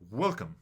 Welcome.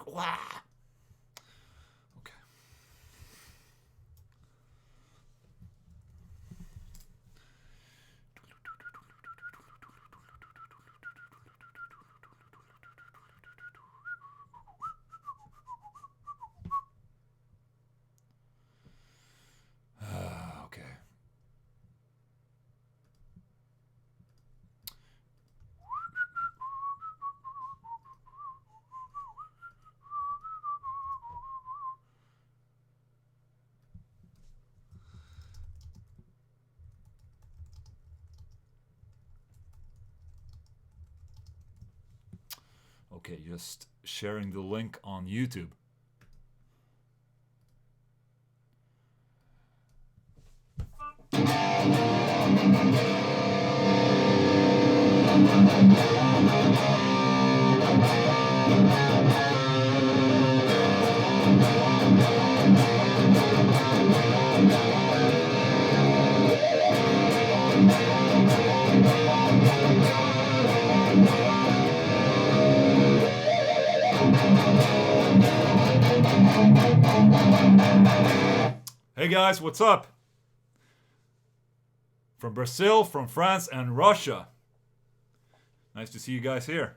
Wow. Okay. Okay. Okay, just sharing the link on YouTube. Hey guys, what's up? From Brazil, from France, and Russia. Nice to see you guys here.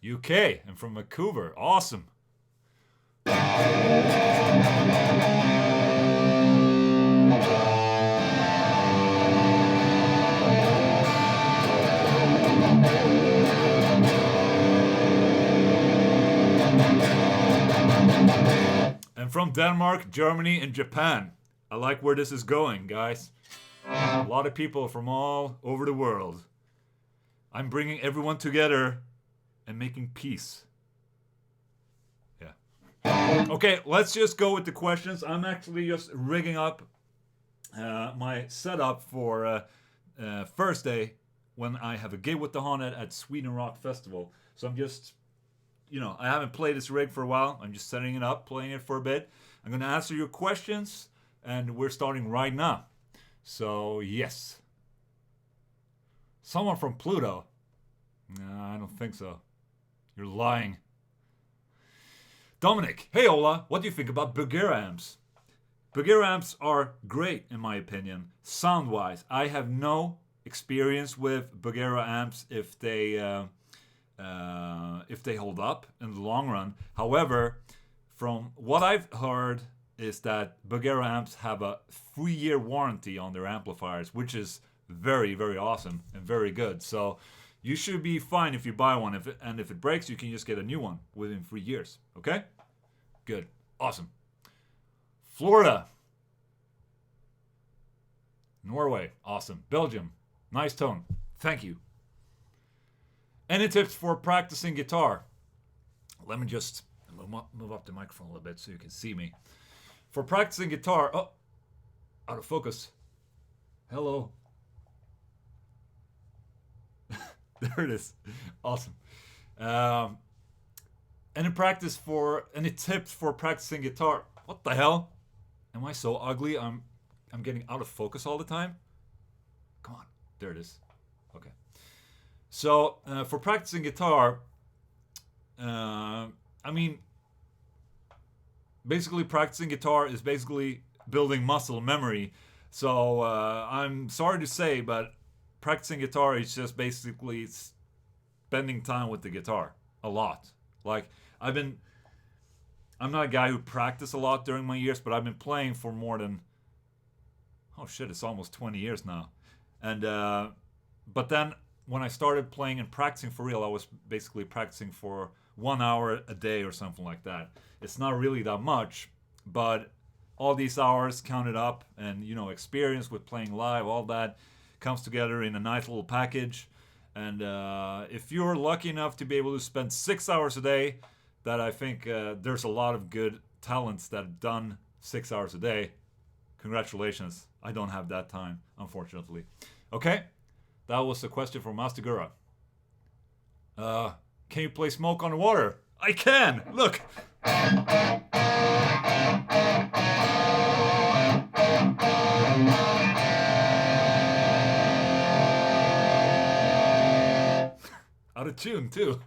UK, and from Vancouver. Awesome. And from Denmark, Germany, and Japan. I like where this is going, guys. A lot of people from all over the world. I'm bringing everyone together and making peace. Yeah. Okay, let's just go with the questions. I'm actually just rigging up my setup for Thursday when I have a gig with the Haunted at Sweden Rock Festival. So I'm just, I haven't played this rig for a while. I'm just setting it up, playing it for a bit. I'm going to answer your questions, and we're starting right now. So, yes. Someone from Pluto? No, I don't think so. You're lying. Dominic, hey Ola, what do you think about Bulgara amps? Bulgara amps are great, in my opinion, sound-wise. I have no experience with Bulgara amps if they hold up in the long run. However, from what I've heard is that Bulgara amps have a 3-year warranty on their amplifiers, which is very, very awesome and very good. So you should be fine if you buy one. If it breaks, you can just get a new one within 3 years. Okay? Good. Awesome. Florida. Norway. Awesome. Belgium. Nice tone. Thank you. Any tips for practicing guitar? Let me just move up the microphone a little bit so you can see me. For practicing guitar... Oh, out of focus. Hello. There it is. Awesome. Any tips for practicing guitar? What the hell? Am I so ugly? I'm getting out of focus all the time? Come on. There it is. Okay. So, for practicing guitar, basically practicing guitar is basically building muscle memory. So, I'm sorry to say, but practicing guitar is just basically spending time with the guitar a lot. Like, I'm not a guy who practiced a lot during my years, but I've been playing for more than oh shit, it's almost 20 years now. And but then when I started playing and practicing for real, I was basically practicing for 1 hour a day or something like that. It's not really that much, but all these hours counted up, and experience with playing live, all that comes together in a nice little package. And if you're lucky enough to be able to spend 6 hours a day, that I think there's a lot of good talents that have done 6 hours a day. Congratulations. I don't have that time, unfortunately. Okay, that was a question from Mastigura. Can you play Smoke on the Water? I can! Look! Out of tune, too.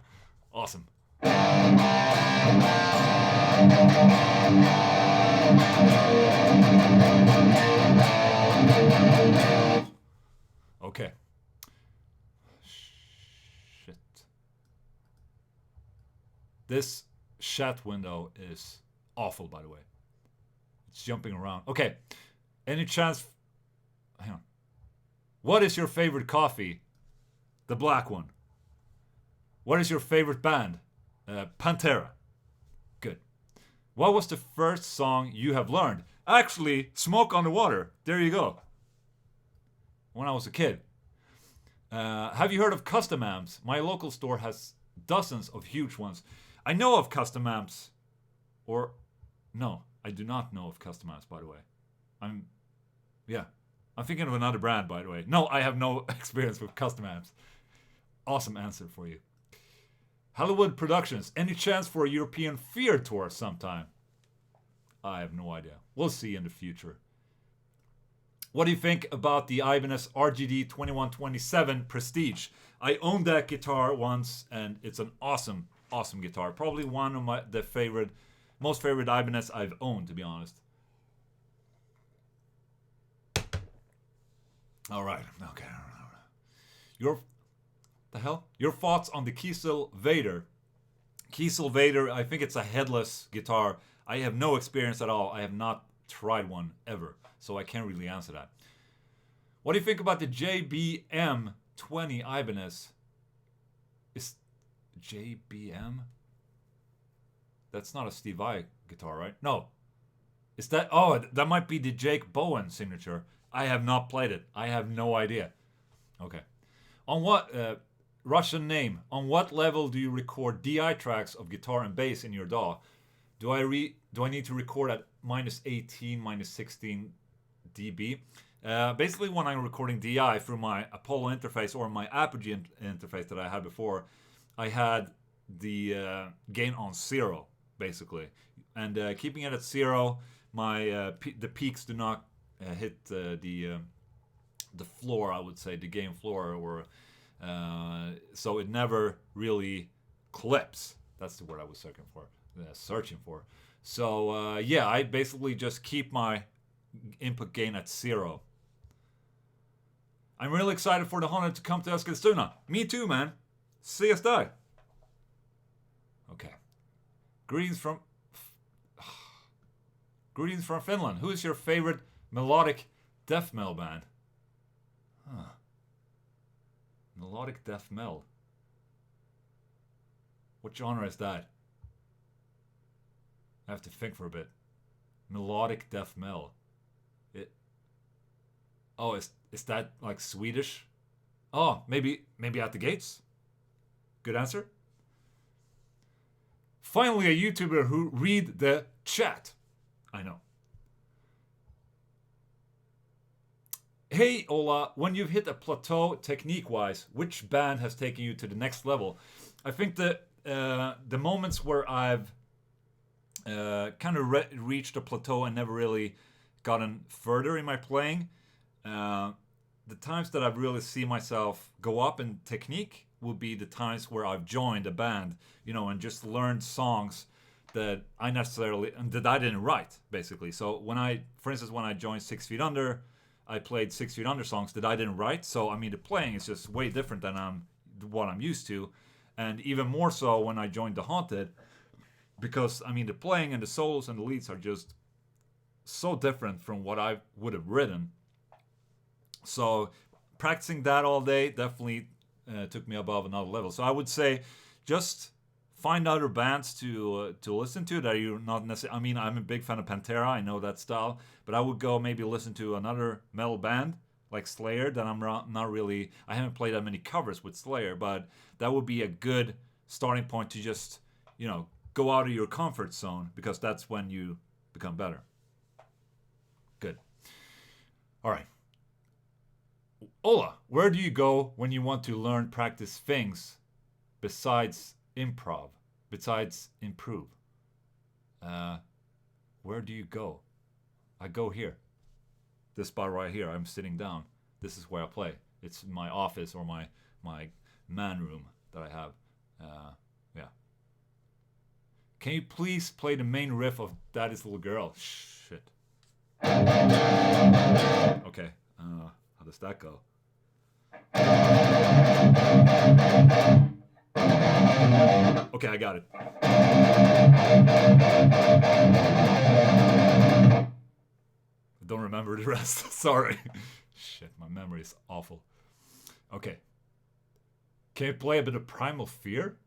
Awesome. Okay. Shit. This chat window is awful, by the way. It's jumping around. Okay. Any chance... Hang on. What is your favorite coffee? The black one. What is your favorite band? Pantera. Good. What was the first song you have learned? Actually, Smoke on the Water. There you go. When I was a kid. Have you heard of custom amps? My local store has dozens of huge ones. I know of custom amps. Or, no, I do not know of custom amps, by the way. I'm thinking of another brand, by the way. No, I have no experience with custom amps. Awesome answer for you. Hollywood Productions. Any chance for a European Fear tour sometime? I have no idea. We'll see in the future. What do you think about the Ibanez RGD 2127 Prestige? I owned that guitar once, and it's an awesome, awesome guitar. Probably one of most favorite Ibanez I've owned, to be honest. All right. Okay. Your thoughts on the Kiesel Vader? Kiesel Vader, I think it's a headless guitar. I have no experience at all. I have not tried one ever, so I can't really answer that. What do you think about the JBM 20 Ibanez? Is JBM? That's not a Steve Vai guitar, right? No. Is that... Oh, that might be the Jake Bowen signature. I have not played it. I have no idea. Okay. On what... Russian name. On what level do you record DI tracks of guitar and bass in your DAW? Do I need to record at -18, -16 dB? Basically, when I'm recording DI through my Apollo interface or my Apogee interface that I had before, I had the gain on 0, basically. And keeping it at 0, the peaks do not hit the floor, I would say, the gain floor, or so it never really clips. That's the word I was searching for. So I basically just keep my input gain at 0. I'm really excited for the Honda to come to Eskilstuna. Me too, man. See us die. Okay. Greetings from Finland. Who is your favorite melodic death metal band? Melodic death metal. What genre is that? I have to think for a bit. Melodic death metal. Is that like Swedish? Oh, maybe At the Gates? Good answer. Finally, a YouTuber who read the chat. I know. Hey Ola, when you've hit a plateau technique-wise, which band has taken you to the next level? I think the moments where I've kind of reached a plateau and never really gotten further in my playing, the times that I've really seen myself go up in technique will be the times where I've joined a band, and just learned songs that I didn't write, basically. So for instance, when I joined 6 Feet Under, I played 6 Feet Under songs that I didn't write. So, the playing is just way different than what I'm used to. And even more so when I joined The Haunted, because, the playing and the solos and the leads are just so different from what I would have written. So practicing that all day definitely took me above another level. So I would say just find other bands to listen to that you're not necessarily. I mean, I'm a big fan of Pantera. I know that style, but I would go maybe listen to another metal band like Slayer that I'm not really. I haven't played that many covers with Slayer, but that would be a good starting point to just go out of your comfort zone, because that's when you become better. Good. All right. Ola, where do you go when you want to learn practice things besides improv, besides improve? Where do you go? I go here. This spot right here. I'm sitting down. This is where I play. It's my office or my man room that I have. Yeah. Can you please play the main riff of Daddy's Little Girl? Shit. Okay. How does that go? Okay, I got it. I don't remember the rest. Sorry. Shit, my memory is awful. Okay. Can you play a bit of Primal Fear?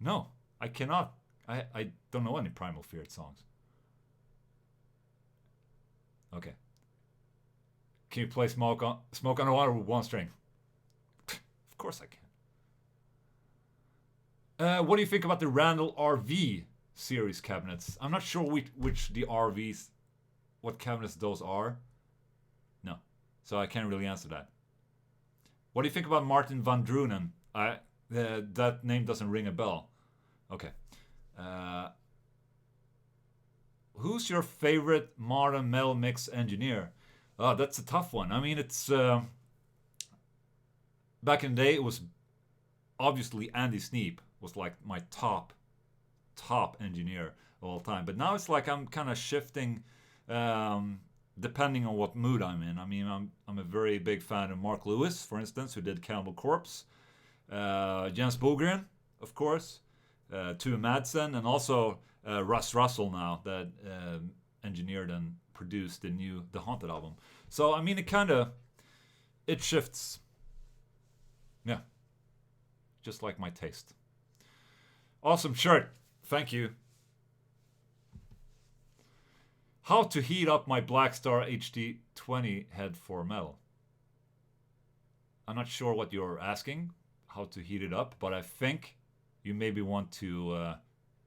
No, I cannot. I don't know any Primal Fear songs. Okay. Can you play Smoke on the Water with one string? Of course I can. What do you think about the Randall RV series cabinets? I'm not sure which the RVs, what cabinets those are. No, so I can't really answer that. What do you think about Martin van Drunen? That name doesn't ring a bell. Okay. Who's your favorite modern metal mix engineer? Oh, that's a tough one. I mean, it's back in the day, it was obviously Andy Sneap was like my top engineer of all time. But now it's like I'm kind of shifting depending on what mood I'm in. I mean, I'm a very big fan of Mark Lewis, for instance, who did Cannibal Corpse. Jens Bogren, of course. Tue Madsen, and also Russ Russell now that engineered and produced the Haunted album. So I mean, it shifts. Yeah, just like my taste. Awesome shirt, thank you. How to heat up my Blackstar HD20 head for metal? I'm not sure what you're asking. How to heat it up, but I think you maybe want to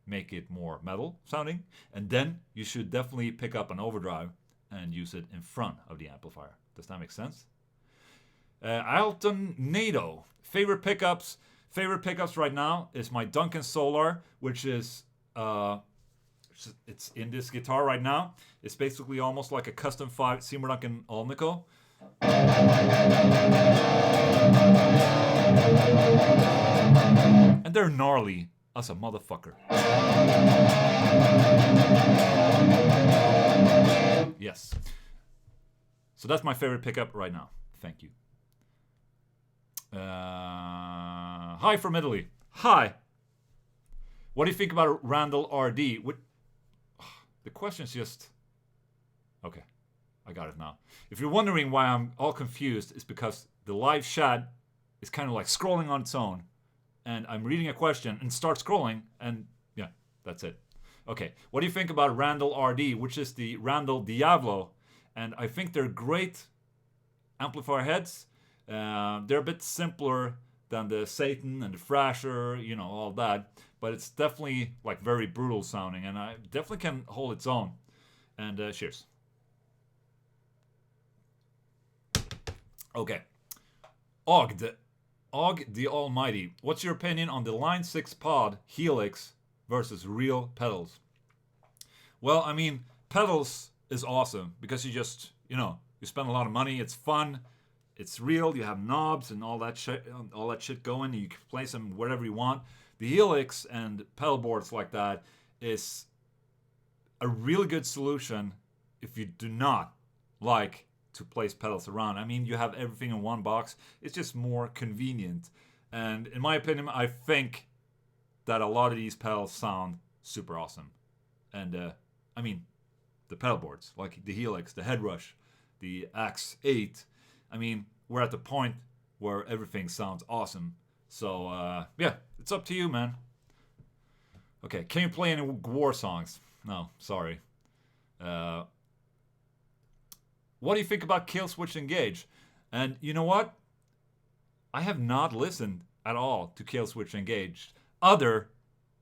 make it more metal sounding, and then you should definitely pick up an overdrive and use it in front of the amplifier. Does that make sense? Alton Nato. Favorite pickups right now is my Duncan Solar, which is it's in this guitar right now. It's basically almost like a custom 5 Seymour Duncan Alnico. And they're gnarly as a motherfucker. Yes. So that's my favorite pickup right now. Thank you. Hi from Italy. Hi. What do you think about Randall RD? The question's just... Okay, I got it now. If you're wondering why I'm all confused, it's because the live chat is kind of like scrolling on its own. And I'm reading a question and start scrolling, and yeah, that's it. Okay, what do you think about Randall RD, which is the Randall Diablo? And I think they're great amplifier heads. They're a bit simpler than the Satan and the Thrasher, all that. But it's definitely like very brutal sounding, and I definitely can hold its own. And cheers. Okay. Og the Almighty. What's your opinion on the Line 6 pod Helix versus real pedals? Well, I mean, pedals is awesome because you just, you spend a lot of money. It's fun. It's real. You have knobs and all that shit going. You can place them wherever you want. The Helix and pedal boards like that is a really good solution if you do not like to place pedals around. I mean, you have everything in one box. It's just more convenient. And in my opinion, I think that a lot of these pedals sound super awesome. And I mean, the pedal boards, like the Helix, the Headrush, the Axe 8, I mean, we're at the point where everything sounds awesome. So, yeah, it's up to you, man. Okay, can you play any war songs? No, sorry. What do you think about Kill Switch Engage? And you know what? I have not listened at all to Kill Switch Engage, other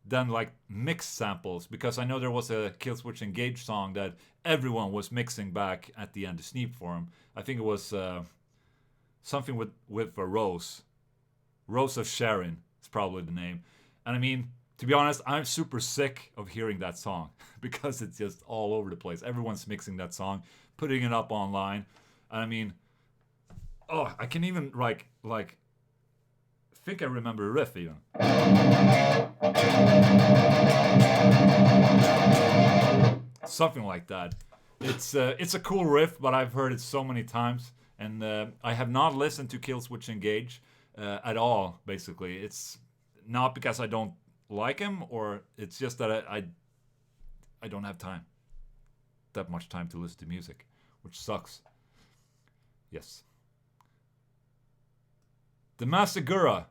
than like mix samples, because I know there was a Kill Switch Engage song that everyone was mixing back at the end of Sneap Forum. I think it was something with a Rose. Rose of Sharon is probably the name. And I mean, to be honest, I'm super sick of hearing that song because it's just all over the place. Everyone's mixing that song, putting it up online. And I mean, oh, I can even like think I remember a riff even. Something like that. It's a cool riff, but I've heard it so many times, and I have not listened to Kill Switch Engage at all. Basically, it's not because I don't like him, or it's just that I don't have that much time to listen to music, which sucks. Yes. The Masagura.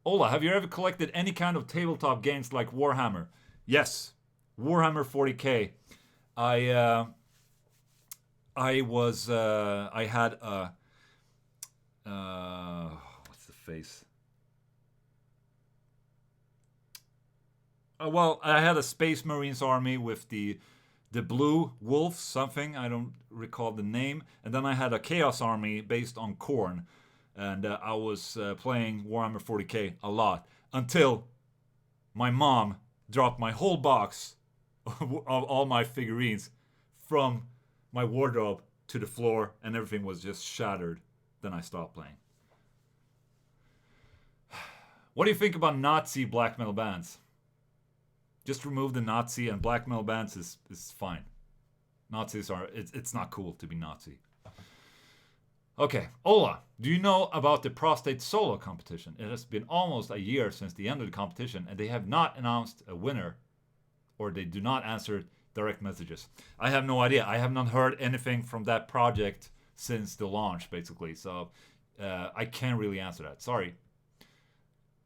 Ola, have you ever collected any kind of tabletop games like Warhammer? Yes, Warhammer 40k. I had a what's the face? Well, I had a Space Marines army with the Blue Wolves, something, I don't recall the name, and then I had a Chaos army based on Khorne, and I was playing Warhammer 40k a lot until my mom dropped my whole box of all my figurines from my wardrobe to the floor, and everything was just shattered. Then I stopped playing. What do you think about Nazi black metal bands? Just remove the Nazi, and black metal bands is fine. Nazis are, it's not cool to be Nazi. Okay, Ola, do you know about the prostate solo competition? It has been almost a year since the end of the competition, and they have not announced a winner, or they do not answer direct messages. I have no idea. I have not heard anything from that project since the launch, basically. So I can't really answer that. Sorry.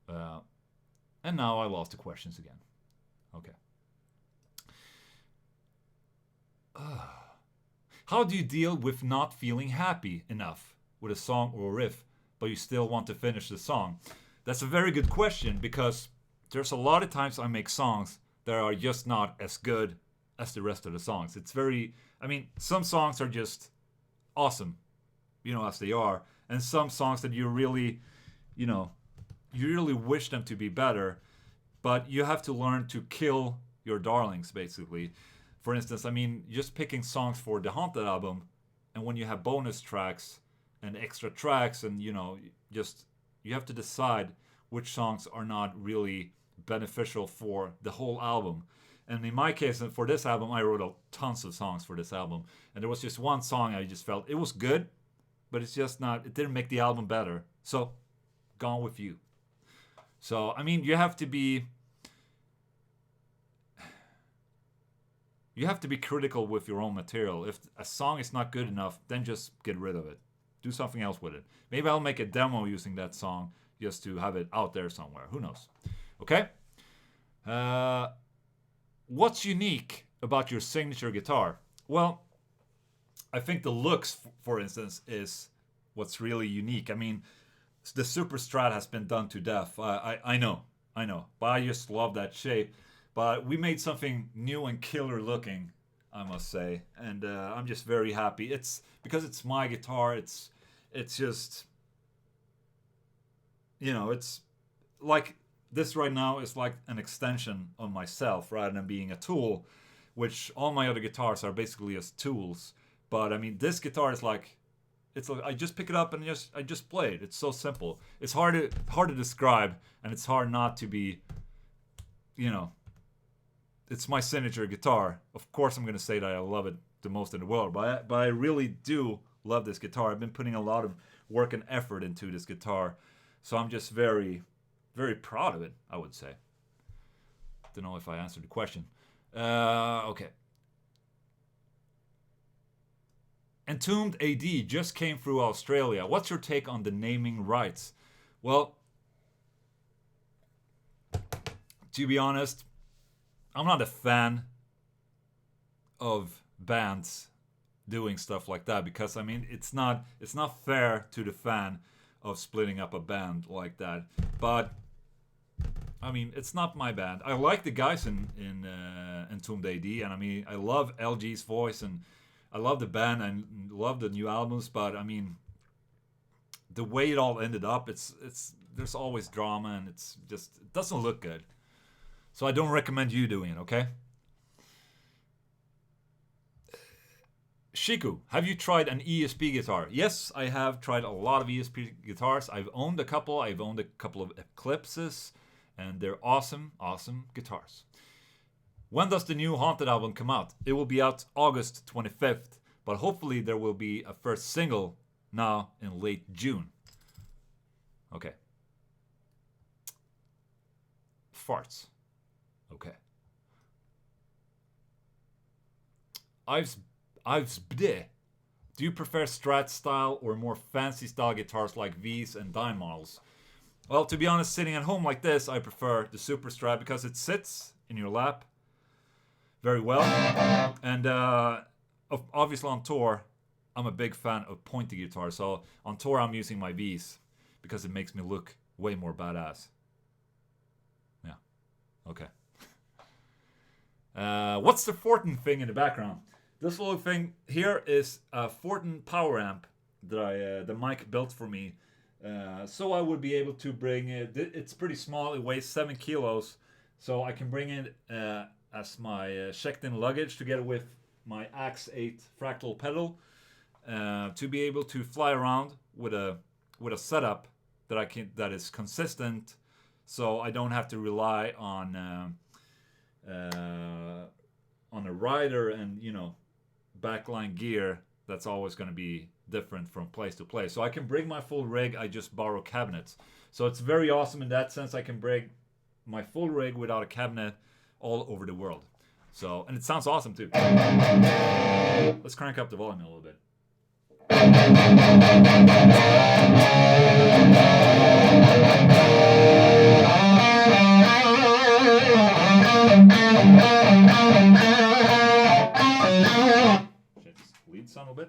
And now I lost the questions again. Okay. How do you deal with not feeling happy enough with a song or a riff, but you still want to finish the song? That's a very good question, because there's a lot of times I make songs that are just not as good as the rest of the songs. It's very, I mean, some songs are just awesome, as they are, and some songs that you really wish them to be better, but you have to learn to kill your darlings, basically. For instance, I mean, just picking songs for the Haunted album, and when you have bonus tracks and extra tracks, and you have to decide which songs are not really beneficial for the whole album. And in my case, for this album, I wrote tons of songs for this album, and there was just one song I just felt it was good, but it didn't make the album better. So, Gone With You. So, I mean, you have to be critical with your own material. If a song is not good enough, then just get rid of it. Do something else with it. Maybe I'll make a demo using that song just to have it out there somewhere. Who knows? Okay? What's unique about your signature guitar? Well, I think the looks, for instance, is what's really unique. I mean, the Super Strat has been done to death. I know. But I just love that shape. But we made something new and killer looking, I must say. And I'm just very happy. It's because it's my guitar. It's just, it's like this right now is like an extension of myself rather than being a tool, which all my other guitars are basically as tools. But I mean, this guitar is like, it's like I just pick it up and I just play it. It's so simple. It's hard to describe, and it's hard not to be, it's my signature guitar. Of course, I'm gonna say that I love it the most in the world, but I really do love this guitar. I've been putting a lot of work and effort into this guitar, so I'm just very, very proud of it, I would say. Don't know if I answered the question. Okay. Entombed AD just came through Australia. What's your take on the naming rights? Well, to be honest, I'm not a fan of bands doing stuff like that, because I mean it's not fair to the fan of splitting up a band like that. But I mean, it's not my band. I like the guys in Entombed AD, and I mean I love LG's voice, and I love the band and love the new albums. But I mean, the way it all ended up, it's there's always drama, and it doesn't look good. So I don't recommend you doing it, okay? Shiku, have you tried an ESP guitar? Yes, I have tried a lot of ESP guitars. I've owned a couple. I've owned a couple of Eclipses, and they're awesome, awesome guitars. When does the new Haunted album come out? It will be out August 25th, but hopefully there will be a first single now in late June. Okay. Farts. Okay. Do you prefer Strat style or more fancy style guitars like V's and Dyn models? Well, to be honest, sitting at home like this, I prefer the Super Strat because it sits in your lap very well. And obviously on tour, I'm a big fan of pointy guitars. So on tour, I'm using my V's because it makes me look way more badass. Yeah. Okay. What's the Fortin thing in the background? This little thing here is a Fortin power amp that the mic built for me. So I would be able to bring it. It's pretty small. It weighs 7 kilos. So I can bring it as my checked-in luggage together with my Axe 8 fractal pedal to be able to fly around with a setup that is consistent. So I don't have to rely on a rider and backline gear that's always going to be different from place to place. So I can bring my full rig. I just borrow cabinets. So it's very awesome in that sense. I can bring my full rig without a cabinet all over the world. So, and it sounds awesome too. Let's crank up the volume a little bit. Lead some a bit.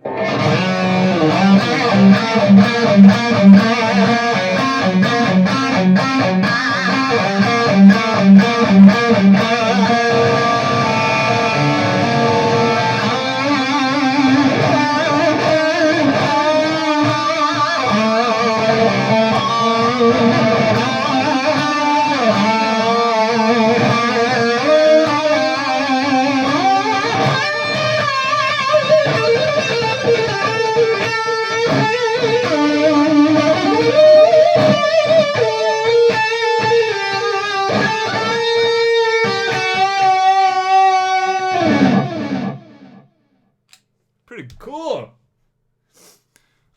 Pretty cool.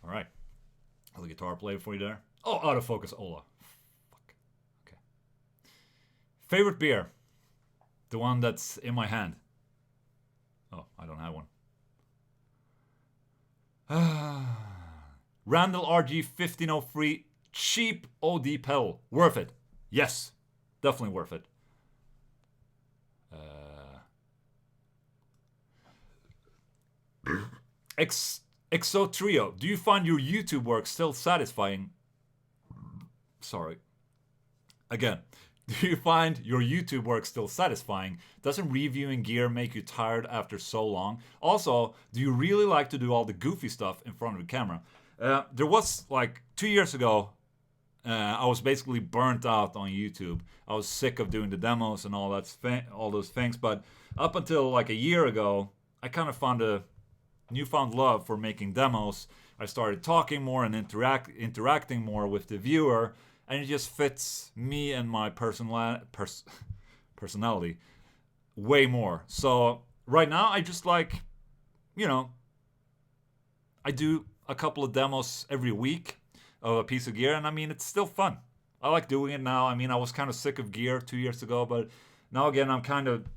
All right. A little guitar play for you there. Oh, autofocus, Ola. Fuck. Okay. Favorite beer? The one that's in my hand. Oh, I don't have one. Randall RG 1503 cheap OD pedal. Worth it. Yes. Definitely worth it. Exo Trio, do you find your YouTube work still satisfying? Sorry. Again, do you find your YouTube work still satisfying? Doesn't reviewing gear make you tired after so long? Also, do you really like to do all the goofy stuff in front of the camera? There was like 2 years ago, I was basically burnt out on YouTube. I was sick of doing the demos and all those things. But up until like a year ago, I kind of found a newfound love for making demos. I started talking more and interacting more with the viewer, and it just fits me and my personality way more. So right now I just I do a couple of demos every week of a piece of gear, and I mean it's still fun. I like doing it now. I mean I was kind of sick of gear 2 years ago, but now again I'm kind of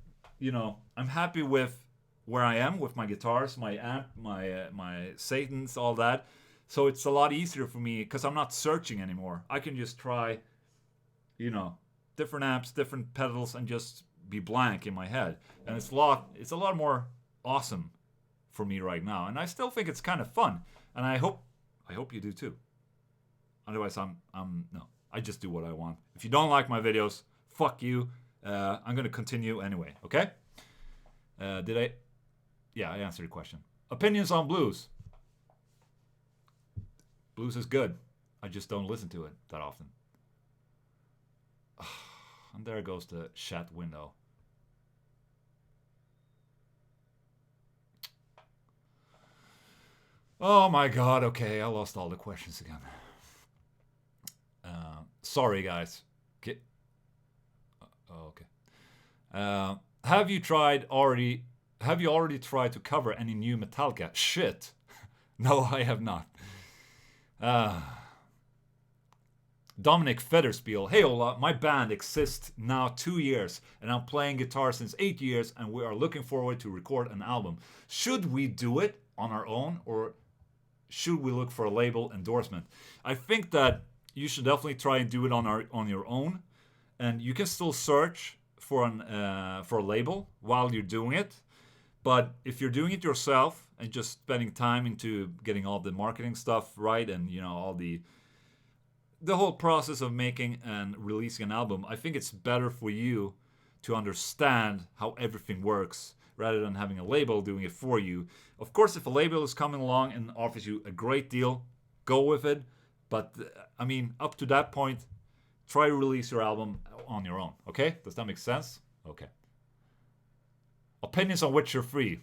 I'm happy with where I am with my guitars, my amp, my Satans, all that. So it's a lot easier for me because I'm not searching anymore. I can just try, you know, different amps, different pedals, and just be blank in my head. And it's a lot more awesome for me right now. And I still think it's kind of fun. And I hope you do too. Otherwise, I'm no. I just do what I want. If you don't like my videos, fuck you. I'm gonna continue anyway. Okay? Did I? Yeah, I answered the question. Opinions on blues. Blues is good. I just don't listen to it that often. And there goes the chat window. Oh my god, okay, I lost all the questions again. Sorry, guys. Okay. Have you already tried to cover any new Metallica? Shit. No, I have not. Dominic Federspiel. Hey Ola, my band exists now 2 years and I'm playing guitar since 8 years and we are looking forward to record an album. Should we do it on our own or should we look for a label endorsement? I think that you should definitely try and do it on your own, and you can still search for a label while you're doing it. But if you're doing it yourself and just spending time into getting all the marketing stuff right and all the whole process of making and releasing an album, I think it's better for you to understand how everything works rather than having a label doing it for you. Of course, if a label is coming along and offers you a great deal, go with it. But, I mean, up to that point, try to release your album on your own. Okay? Does that make sense? Okay. Opinions on Witcher 3.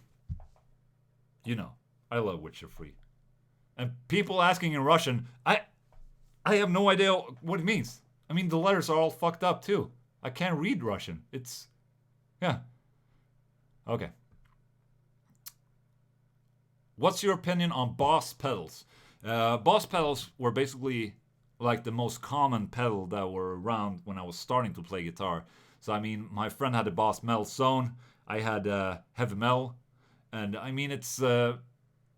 I love Witcher 3. And people asking in Russian, I have no idea what it means. I mean, the letters are all fucked up, too. I can't read Russian. Yeah. Okay. What's your opinion on Boss pedals? Boss pedals were basically like the most common pedal that were around when I was starting to play guitar. So, I mean, my friend had a Boss Metal Zone. I had Heavy Metal. And, I mean, there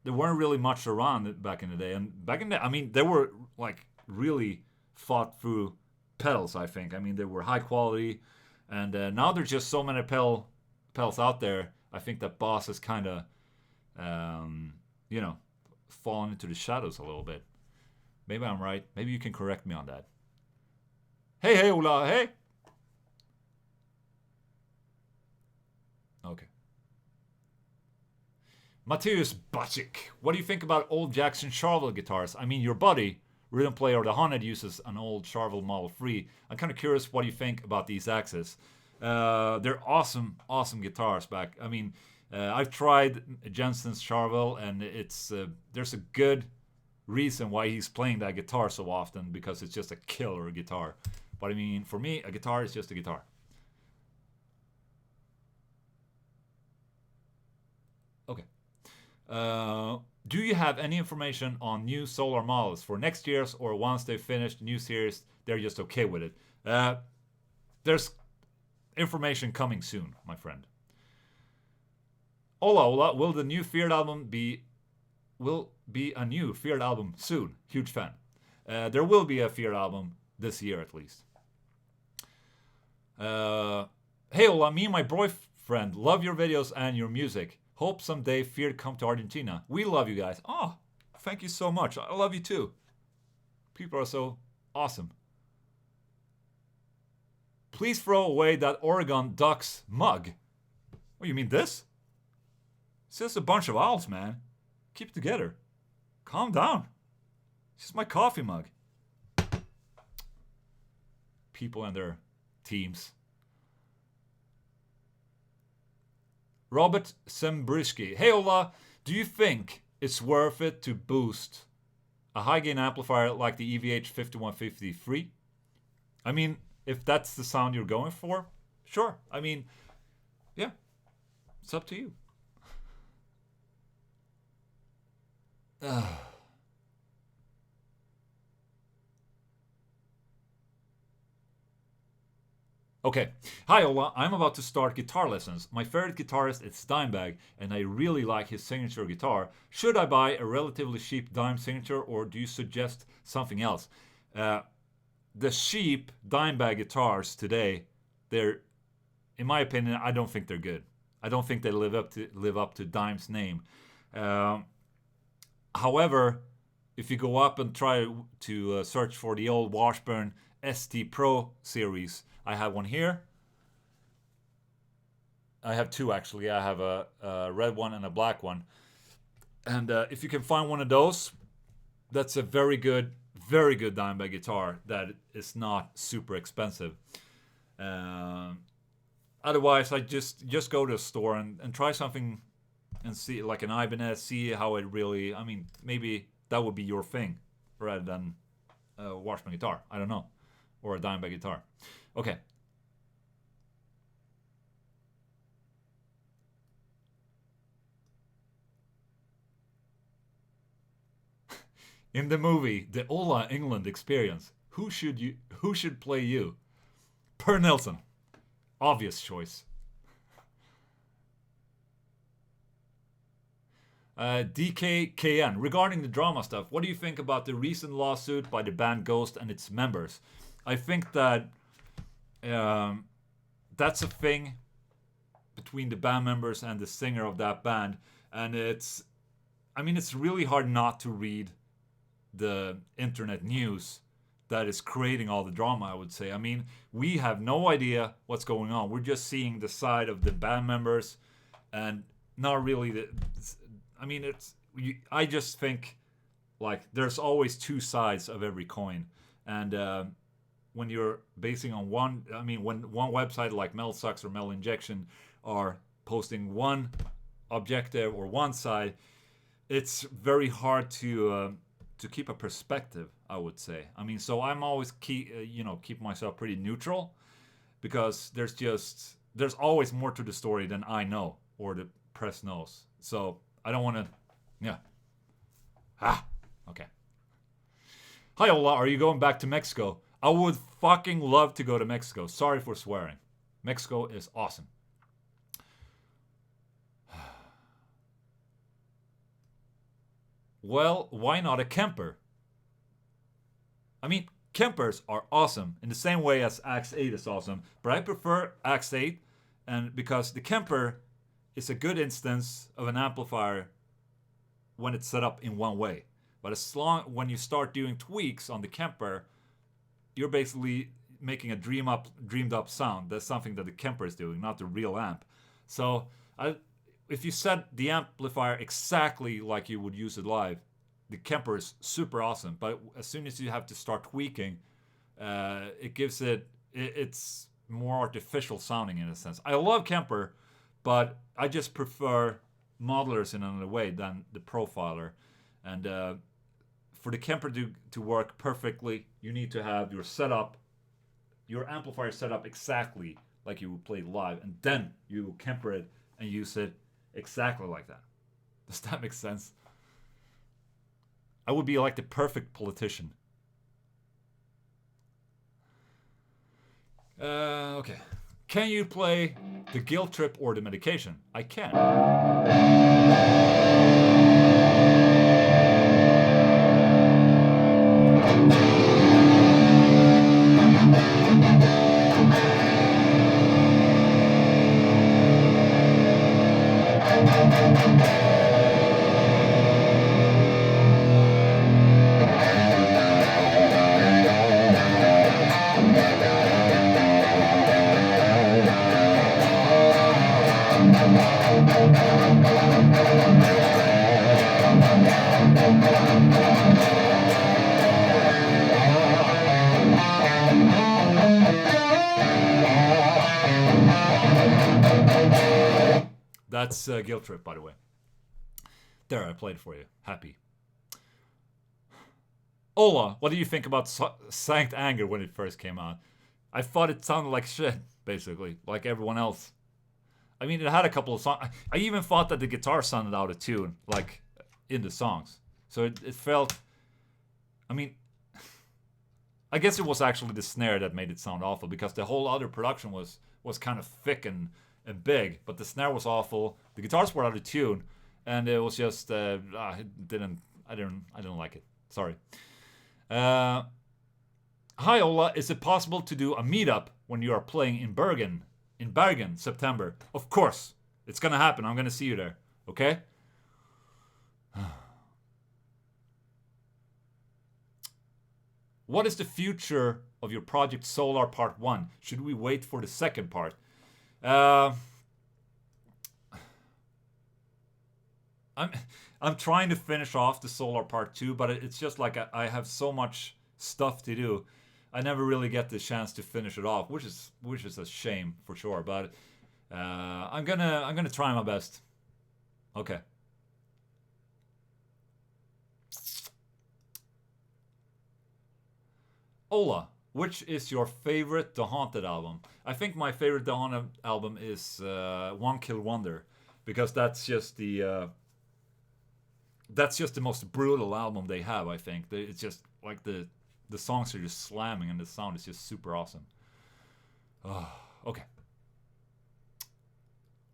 weren't really much around back in the day. And back in the I mean, they were, like, really thought through pedals, I think. I mean, they were high quality. And now there's just so many pedals out there. I think that Boss has kind of, fallen into the shadows a little bit. Maybe I'm right. Maybe you can correct me on that. Hey, Ola, hey! Okay. Matthias Bacik. What do you think about old Jackson Charvel guitars? I mean, your buddy, rhythm player the Haunted, uses an old Charvel Model 3. I'm kind of curious what you think about these axes. They're awesome guitars back. I mean, I've tried Jensen's Charvel, and there's a good reason why he's playing that guitar so often, because it's just a killer guitar. But I mean, for me, a guitar is just a guitar. Okay. Do you have any information on new Solar models for next year's, or once they've finished the new series, they're just okay with it? There's information coming soon, my friend. Ola, will the new Feared album be a new Feared album soon? Huge fan. There will be a Feared album this year at least. Hey Ola, me and my boyfriend love your videos and your music. Hope someday Feared come to Argentina. We love you guys. Oh, thank you so much. I love you too. People are so awesome. Please throw away that Oregon Ducks mug. Oh, you mean this? It's just a bunch of owls, man. Keep it together. Calm down. It's just my coffee mug. People and their teams. Robert Sembrisky. Hey Ola, do you think it's worth it to boost a high gain amplifier like the EVH 5153? I mean, if that's the sound you're going for, sure. I mean, yeah, it's up to you. Okay. Hi, Ola. I'm about to start guitar lessons. My favorite guitarist is Dimebag, and I really like his signature guitar. Should I buy a relatively cheap Dime signature, or do you suggest something else? Uh, the cheap Dimebag guitars today, they're, in my opinion, I don't think they're good. I don't think they live up to Dime's name. Um, However, if you go up and try to search for the old Washburn ST Pro series, I have one here. I have two actually. I have a red one and a black one. And if you can find one of those, that's a very good Dimebag guitar that is not super expensive. Um, Otherwise, I just go to a store and try something and see, like an Ibanez, see how it really. I mean, maybe that would be your thing rather than a Washburn guitar. I don't know, or a Dimebag guitar. Okay. In the movie The Ola Englund Experience, who should play you? Per Nilsson. Obvious choice. DKKN, regarding the drama stuff, what do you think about the recent lawsuit by the band Ghost and its members? I think that that's a thing between the band members and the singer of that band, and it's really hard not to read the internet news that is creating all the drama, I would say. I mean, we have no idea what's going on. We're just seeing the side of the band members and not really the. I just think, like, there's always two sides of every coin. And when you're basing on one, when one website like MelSucks or Mel Injection are posting one objective or one side, it's very hard to keep a perspective, I would say. I mean, so I'm always keep myself pretty neutral, because there's always more to the story than I know or the press knows. So I don't want to, yeah. Okay. Hi, Ola. Are you going back to Mexico? I would fucking love to go to Mexico. Sorry for swearing. Mexico is awesome. Well, why not a Kemper? I mean, Kempers are awesome in the same way as Axe 8 is awesome, but I prefer Axe 8, and because the Kemper is a good instance of an amplifier when it's set up in one way. But when you start doing tweaks on the Kemper, you're basically making a dreamed up sound. That's something that the Kemper is doing, not the real amp. So if you set the amplifier exactly like you would use it live, the Kemper is super awesome. But as soon as you have to start tweaking, it gives it's more artificial sounding in a sense. I love Kemper, but I just prefer modelers in another way than the profiler. And for the Kemper to work perfectly, you need to have your amplifier set up exactly like you would play live, and then you Kemper it and use it exactly like that. Does that make sense? I would be like the perfect politician. Okay. Can you play the guilt trip or the medication? I can. That's Guilt Trip, by the way. There, I played for you. Happy. Ola, what do you think about Sankt Anger when it first came out? I thought it sounded like shit, basically, like everyone else. I mean, it had a couple of songs. I even thought that the guitar sounded out of tune, like in the songs. So it felt. I mean, I guess it was actually the snare that made it sound awful, because the whole other production was kind of thick and big, but the snare was awful. The guitars were out of tune, and it was just I didn't like it. Sorry. Hi Ola, is it possible to do a meetup when you are playing in Bergen, September? Of course, it's gonna happen. I'm gonna see you there. Okay. What is the future of your project Solar Part 1? Should we wait for the second part? I'm trying to finish off the Solar Part 2, but it's just like I have so much stuff to do. I never really get the chance to finish it off, which is a shame for sure. But I'm gonna try my best. Okay. Ola, which is your favorite The Haunted album? I think my favorite The Haunted album is One Kill Wonder, because that's just the most brutal album they have. I think it's just like the songs are just slamming and the sound is just super awesome. Oh, okay.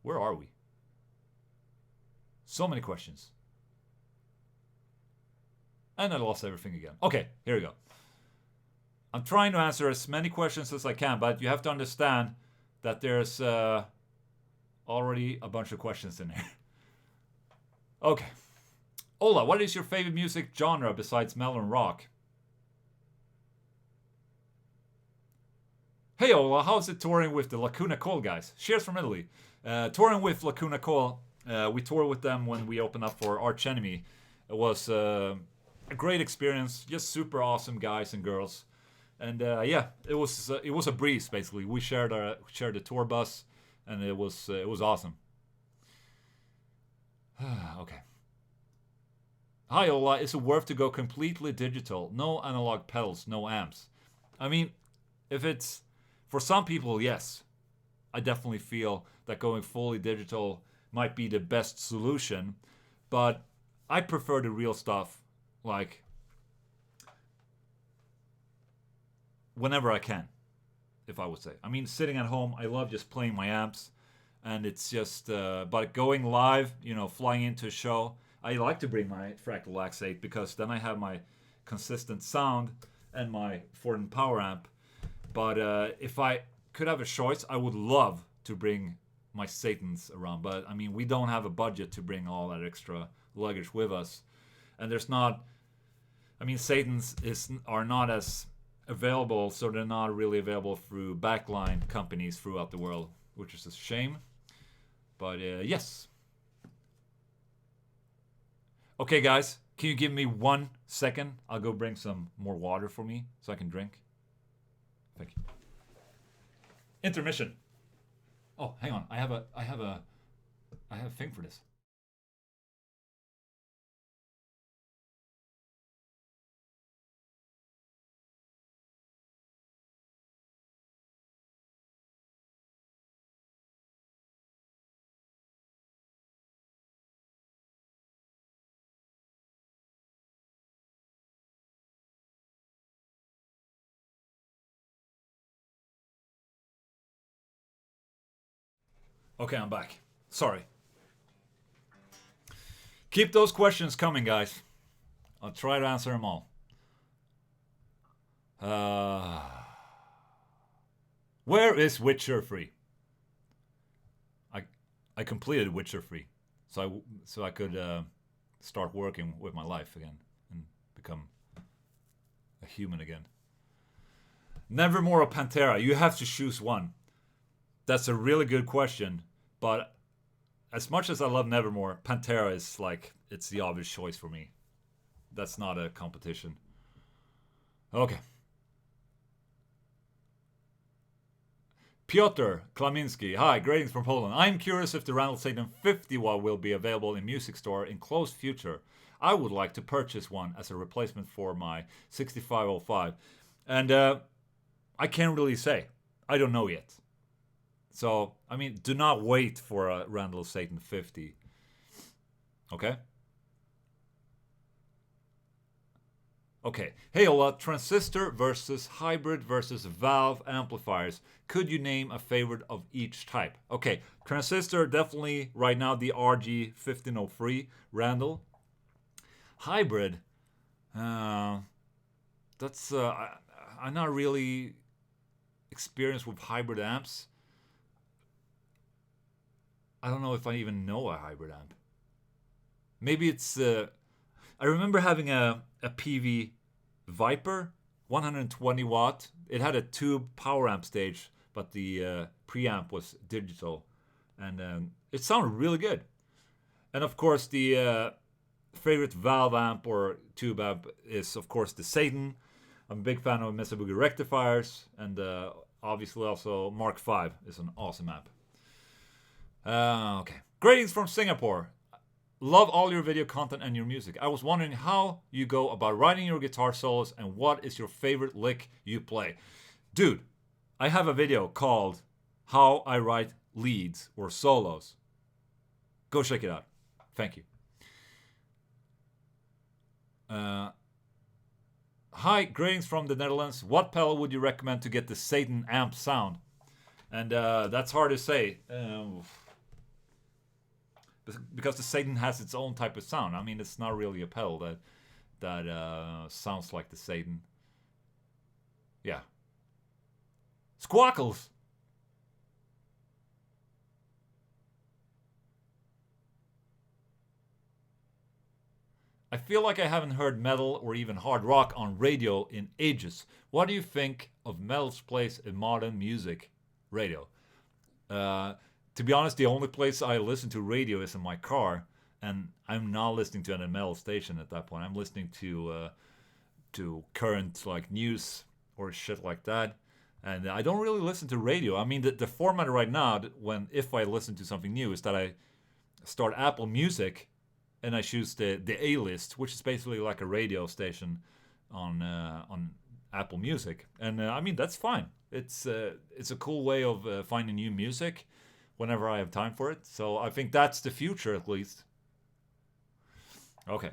Where are we? So many questions. And I lost everything again. Okay, here we go. I'm trying to answer as many questions as I can, but you have to understand that there's already a bunch of questions in here. Okay. Ola, what is your favorite music genre besides metal and rock? Hey Ola, how's it touring with the Lacuna Coil guys? Cheers from Italy. Touring with Lacuna Coil, we toured with them when we opened up for Arch Enemy. It was a great experience, just super awesome guys and girls. And yeah, it was a breeze basically. We shared the tour bus, and it was awesome. Okay. Hi Ola, is it worth to go completely digital? No analog pedals, no amps. I mean, if it's for some people, yes, I definitely feel that going fully digital might be the best solution. But I prefer the real stuff, like whenever I can, if I would say. I mean, sitting at home, I love just playing my amps, and it's just, but going live, flying into a show, I like to bring my Fractal Lax 8, because then I have my consistent sound and my Forden power amp. But if I could have a choice, I would love to bring my Satans around. But I mean, we don't have a budget to bring all that extra luggage with us. And there's not, I mean, Satans are not as available, so they're not really available through backline companies throughout the world, which is a shame. But yes. Okay, guys, can you give me 1 second? I'll go bring some more water for me so I can drink. Thank you. Intermission. Oh, hang on. I have a thing for this. Okay, I'm back. Sorry. Keep those questions coming, guys. I'll try to answer them all. Where is Witcher 3? I completed Witcher 3, so I could start working with my life again and become a human again. Nevermore or Pantera? You have to choose one. That's a really good question, but as much as I love Nevermore, Pantera is like, it's the obvious choice for me. That's not a competition. Okay. Piotr Klaminski. Hi, greetings from Poland. I'm curious if the Randall Satan 50 watt will be available in music store in close future. I would like to purchase one as a replacement for my 6505. And I can't really say. I don't know yet. So, I mean, do not wait for a Randall Satan 50. Okay? Okay. Hey Ola, transistor versus hybrid versus valve amplifiers. Could you name a favorite of each type? Okay, transistor, definitely right now the RG1503 Randall. Hybrid, that's I'm not really experienced with hybrid amps. I don't know if I even know a hybrid amp. Maybe it's I remember having a PV Viper, 120 watt. It had a tube power amp stage, but the preamp was digital, and it sounded really good. And of course, the favorite valve amp or tube amp is of course the Satan. I'm a big fan of Mesa Boogie rectifiers, and obviously also Mark V is an awesome amp. Okay, greetings from Singapore. Love all your video content and your music. I was wondering how you go about writing your guitar solos and what is your favorite lick you play. Dude, I have a video called How I Write Leads or Solos. Go check it out. Thank you. Hi, greetings from the Netherlands. What pedal would you recommend to get the Satan amp sound? And that's hard to say. Because the Satan has its own type of sound. I mean, it's not really a pedal that sounds like the Satan. Yeah. Squawkles! I feel like I haven't heard metal or even hard rock on radio in ages. What do you think of metal's place in modern music radio? To be honest, the only place I listen to radio is in my car, and I'm not listening to any metal station at that point. I'm listening to current like news or shit like that, and I don't really listen to radio. I mean, the format right now, if I listen to something new, is that I start Apple Music, and I choose the A list, which is basically like a radio station on Apple Music, and I mean that's fine. It's a cool way of finding new music whenever I have time for it. So I think that's the future, at least. Okay.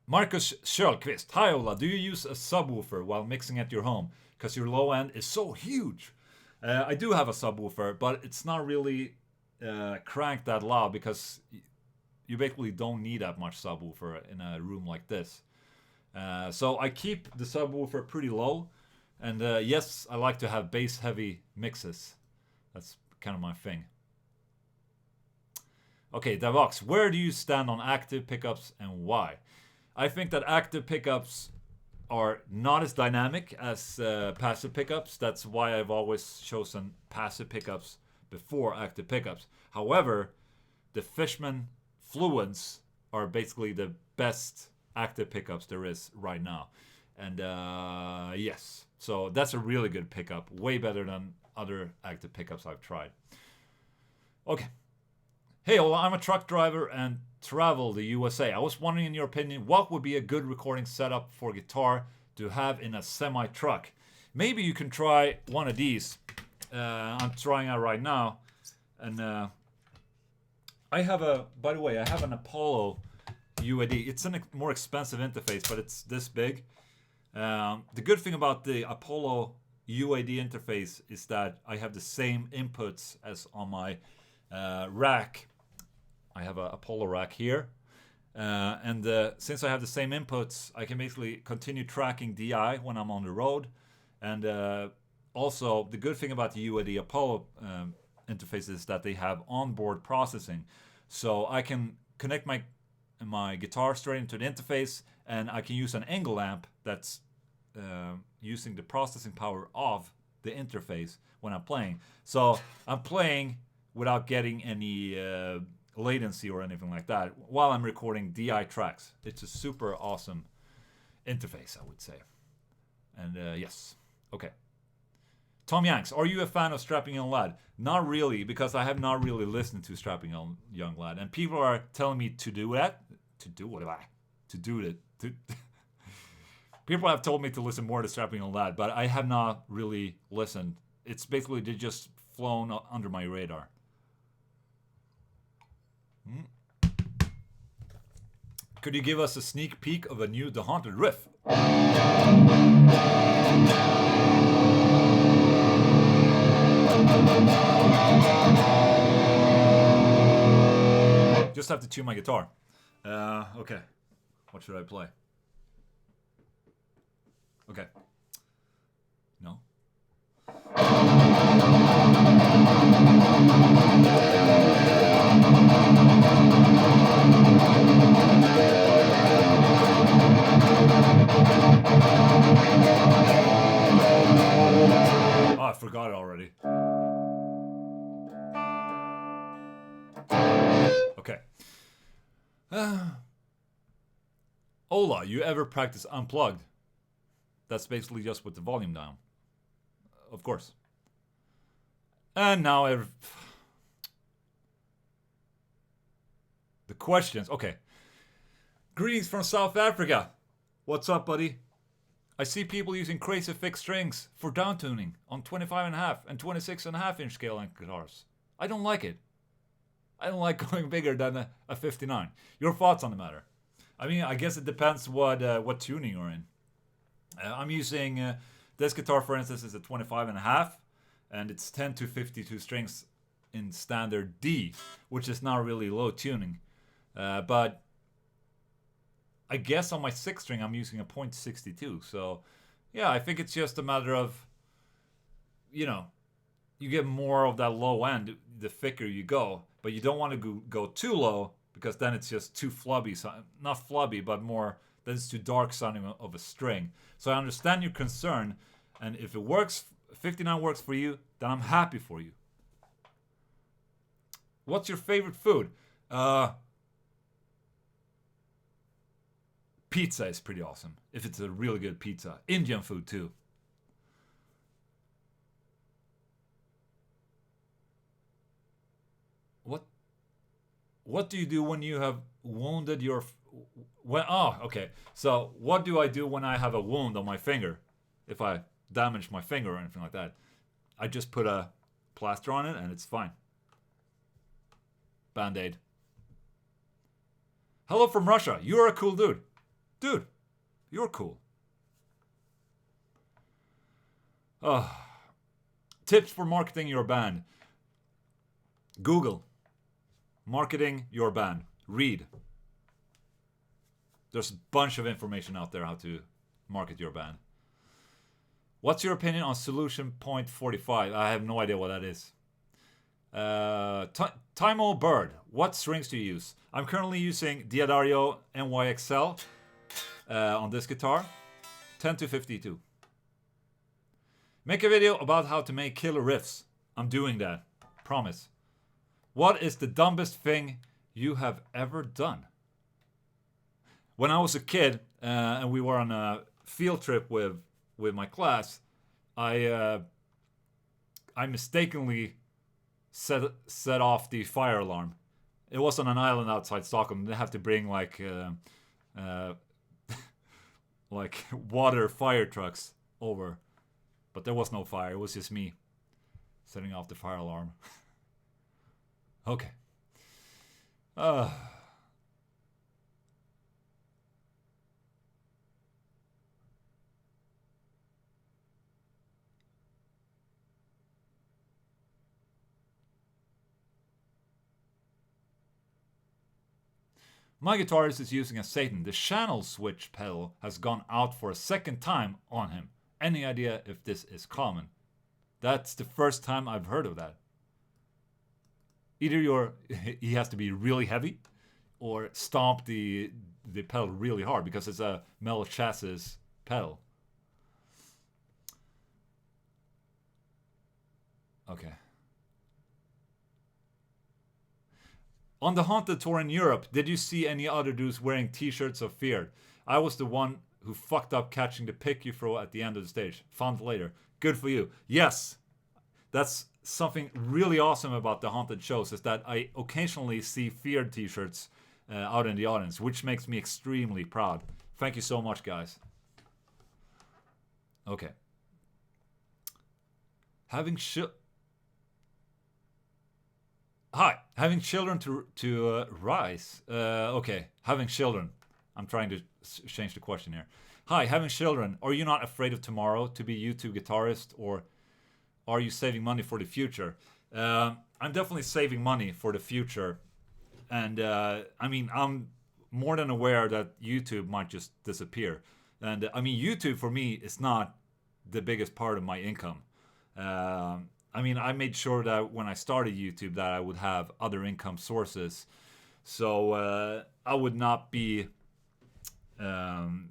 Marcus Kjellqvist. Hi Ola, do you use a subwoofer while mixing at your home? Because your low end is so huge. I do have a subwoofer, but it's not really cranked that loud because you basically don't need that much subwoofer in a room like this. So I keep the subwoofer pretty low. And yes, I like to have bass-heavy mixes. That's kind of my thing. Okay, Davox, where do you stand on active pickups and why? I think that active pickups are not as dynamic as passive pickups. That's why I've always chosen passive pickups before active pickups. However, the Fishman Fluence are basically the best active pickups there is right now. And yes, so that's a really good pickup, way better than other active pickups I've tried. Okay. Hey Ola, I'm a truck driver and travel the USA. I was wondering, in your opinion, what would be a good recording setup for guitar to have in a semi-truck? Maybe you can try one of these. I'm trying out right now. And by the way, I have an Apollo UAD. It's a more expensive interface, but it's this big. The good thing about the Apollo UAD interface is that I have the same inputs as on my rack. I have an Apollo rack here. And since I have the same inputs, I can basically continue tracking DI when I'm on the road. And also, the good thing about the UAD Apollo interface is that they have onboard processing. So I can connect my guitar straight into the interface, and I can use an Englund amp that's using the processing power of the interface when I'm playing. So I'm playing without getting any latency or anything like that while I'm recording DI tracks. It's a super awesome interface, I would say. And yes, okay. Tom Yanks, are you a fan of Strapping Young Lad? Not really, because I have not really listened to Strapping Young Lad, and people are telling me to do that. People have told me to listen more to Strapping Young Lad, but I have not really listened. It's basically just flown under my radar. Could you give us a sneak peek of a new The Haunted riff? Just have to tune my guitar. Okay. What should I play? Okay. No. Oh, I forgot it already. Okay. Ola, you ever practice unplugged? That's basically just with the volume down. Of course. And now the questions. Okay. Greetings from South Africa. What's up, buddy? I see people using crazy fixed strings for downtuning on 25.5 and 26.5 inch scale length guitars. I don't like it. I don't like going bigger than a 59. Your thoughts on the matter? I mean, I guess it depends what tuning you're in. I'm using this guitar, for instance, is a 25.5, and it's 10 to 52 strings in standard D, which is not really low tuning. But I guess on my 6th string, I'm using a .62. So, yeah, I think it's just a matter of, you know, you get more of that low end the thicker you go, but you don't want to go too low because then it's just too flubby. So, not flubby, but more, then it's too dark sounding of a string. So I understand your concern, and if it works, 59 works for you, then I'm happy for you. What's your favorite food? Pizza is pretty awesome, if it's a really good pizza. Indian food too. What do you do when you have wounded your... okay. So what do I do when I have a wound on my finger? If I damage my finger or anything like that. I just put a plaster on it and it's fine. Band-Aid. Hello from Russia. You're a cool dude. Dude, you're cool. Tips for marketing your band. Google. Marketing your band. Read. There's a bunch of information out there how to market your band. What's your opinion on Solution Point 45? I have no idea what that is. Timo Bird. What strings do you use? I'm currently using Diadario NYXL on this guitar. 10 to 52. Make a video about how to make killer riffs. I'm doing that. Promise. What is the dumbest thing you have ever done? When I was a kid and we were on a field trip with my class, I mistakenly set off the fire alarm. It was on an island outside Stockholm. They have to bring like water fire trucks over, but there was no fire. It was just me setting off the fire alarm. Okay. My guitarist is using a Satan. The channel switch pedal has gone out for a second time on him. Any idea if this is common? That's the first time I've heard of that. Either he has to be really heavy or stomp the pedal really hard because it's a metal chassis pedal. Okay. On the Haunted tour in Europe, did you see any other dudes wearing t-shirts of Fear? I was the one who fucked up catching the pick you throw at the end of the stage. Found later. Good for you. Yes. That's something really awesome about the Haunted shows is that I occasionally see Fear t-shirts out in the audience, which makes me extremely proud. Thank you so much, guys. Okay. Having children to rise. Okay, having children. I'm trying to change the question here. Hi, having children, are you not afraid of tomorrow to be YouTube guitarist, or are you saving money for the future? I'm definitely saving money for the future. And I mean, I'm more than aware that YouTube might just disappear. And I mean, YouTube for me is not the biggest part of my income. I mean, I made sure that when I started YouTube that I would have other income sources. So I would not be, reliant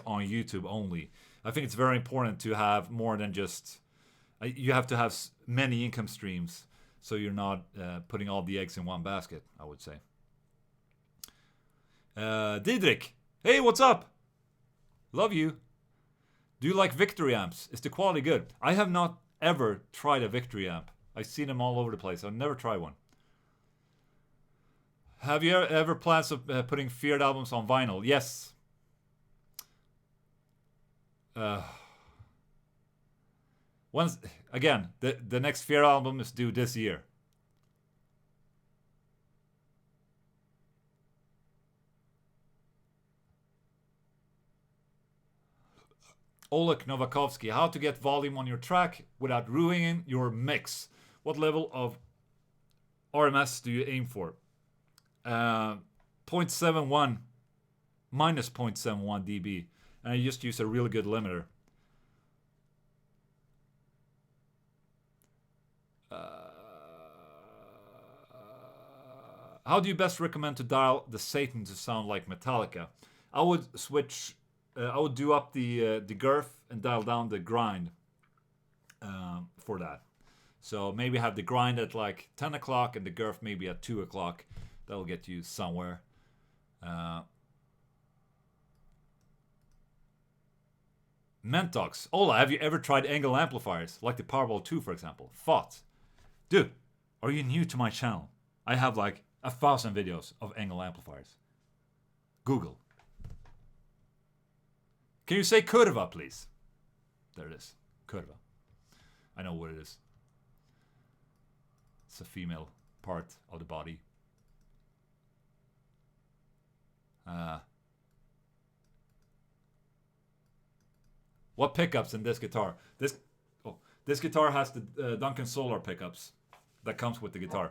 on YouTube only. I think it's very important to have more than just, you have to have many income streams, so you're not putting all the eggs in one basket, I would say. Diedrich, hey, what's up? Love you. Do you like Victory amps? Is the quality good? I have not ever tried a Victory amp. I've seen them all over the place. I've never tried one. Have you ever plans of putting Feared albums on vinyl? Yes. Once again, the next Fear album is due this year. Oleg Novakovsky, how to get volume on your track without ruining your mix? What level of RMS do you aim for? 0.71 minus 0.71 dB, and I just use a really good limiter. How do you best recommend to dial the Satan to sound like Metallica? I would switch. I would do up the girth and dial down the grind for that. So maybe have the grind at like 10 o'clock and the girth maybe at 2 o'clock. That'll get you somewhere. Mentox. Ola, have you ever tried angle amplifiers? Like the Powerball 2, for example. Thoughts? Dude, are you new to my channel? I have like 1,000 videos of angle amplifiers. Google. Can you say kurva, please? There it is. Kurva. I know what it is. It's a female part of the body. What pickups in this guitar? This guitar has the Duncan Solar pickups that comes with the guitar.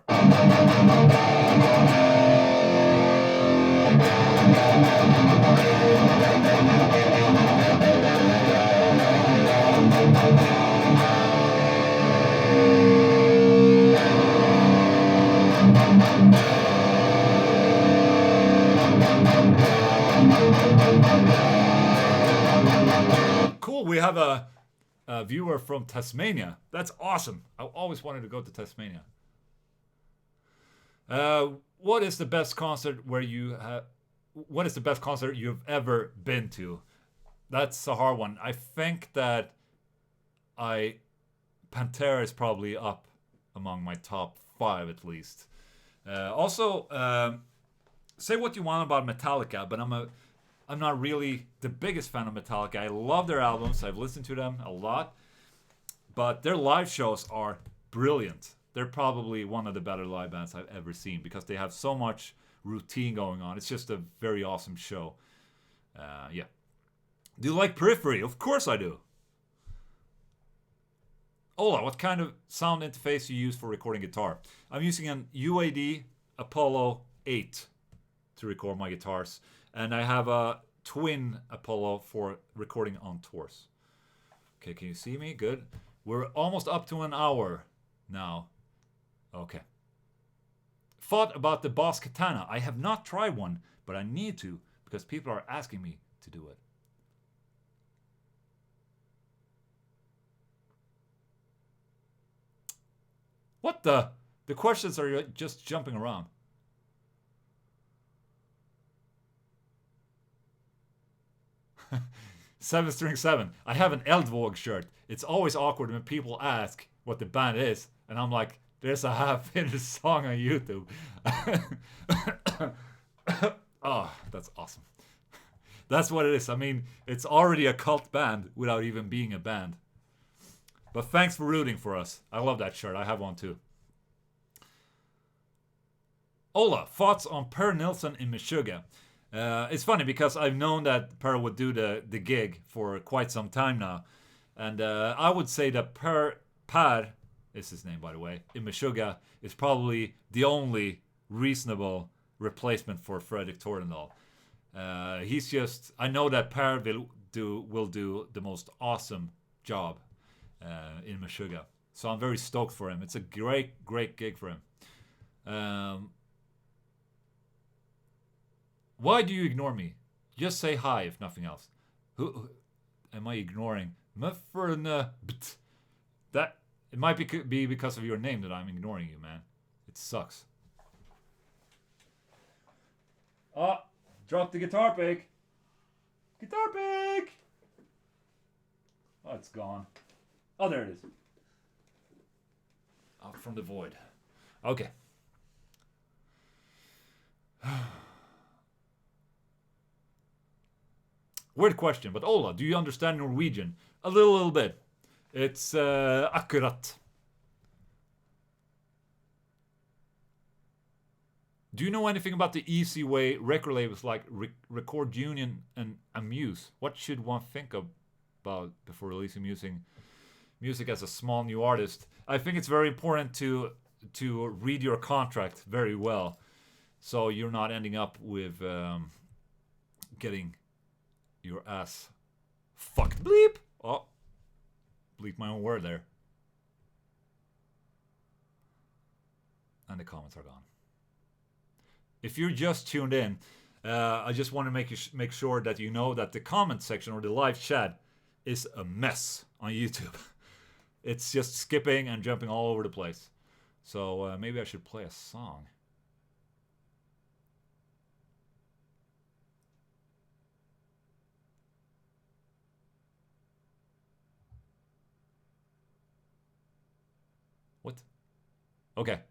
Cool, we have a viewer from Tasmania. That's awesome. I always wanted to go to Tasmania. What is the best concert what is the best concert you've ever been to? That's a hard one. I think that Pantera is probably up among my top 5 at least. Also, say what you want about Metallica, but I'm not really the biggest fan of Metallica. I love their albums. I've listened to them a lot. But their live shows are brilliant. They're probably one of the better live bands I've ever seen because they have so much routine going on. It's just a very awesome show. Yeah. Do you like Periphery? Of course I do. Ola, what kind of sound interface do you use for recording guitar? I'm using an UAD Apollo 8 to record my guitars. And I have a twin Apollo for recording on tours. Okay, can you see me? Good. We're almost up to an hour now. Okay. Thought about the Boss Katana. I have not tried one, but I need to because people are asking me to do it. What the? The questions are just jumping around. Seven String 7. I have an Eldvåg shirt. It's always awkward when people ask what the band is, and I'm like, there's a half-finished song on YouTube. Oh, that's awesome. That's what it is. I mean, it's already a cult band without even being a band. But thanks for rooting for us. I love that shirt. I have one too. Ola, thoughts on Per Nilsson in Meshuggah? It's funny because I've known that Per would do the gig for quite some time now. And I would say that Per is his name, by the way, in Meshuggah is probably the only reasonable replacement for Fredrik Tordendahl. He's just, I know that Per will do the most awesome job in Meshuggah. So I'm very stoked for him. It's a great gig for him. Why do you ignore me? Just say hi, if nothing else. Who am I ignoring? That it might be because of your name that I'm ignoring you, man. It sucks. Oh, drop the guitar pick. Guitar pick. Oh, it's gone. Oh, there it is. Out from the void. Okay. Weird question, but Ola, do you understand Norwegian? A little bit. It's akkurat. Do you know anything about the easy way record labels like Record Union and Amuse? What should one think about before releasing music as a small new artist? I think it's very important to read your contract very well, so you're not ending up with getting your ass fucked. Bleep. Oh, bleep my own word there. And the comments are gone. If you're just tuned in, I just want to make sure that you know that the comment section or the live chat is a mess on YouTube. It's just skipping and jumping all over the place. So maybe I should play a song. What? Okay.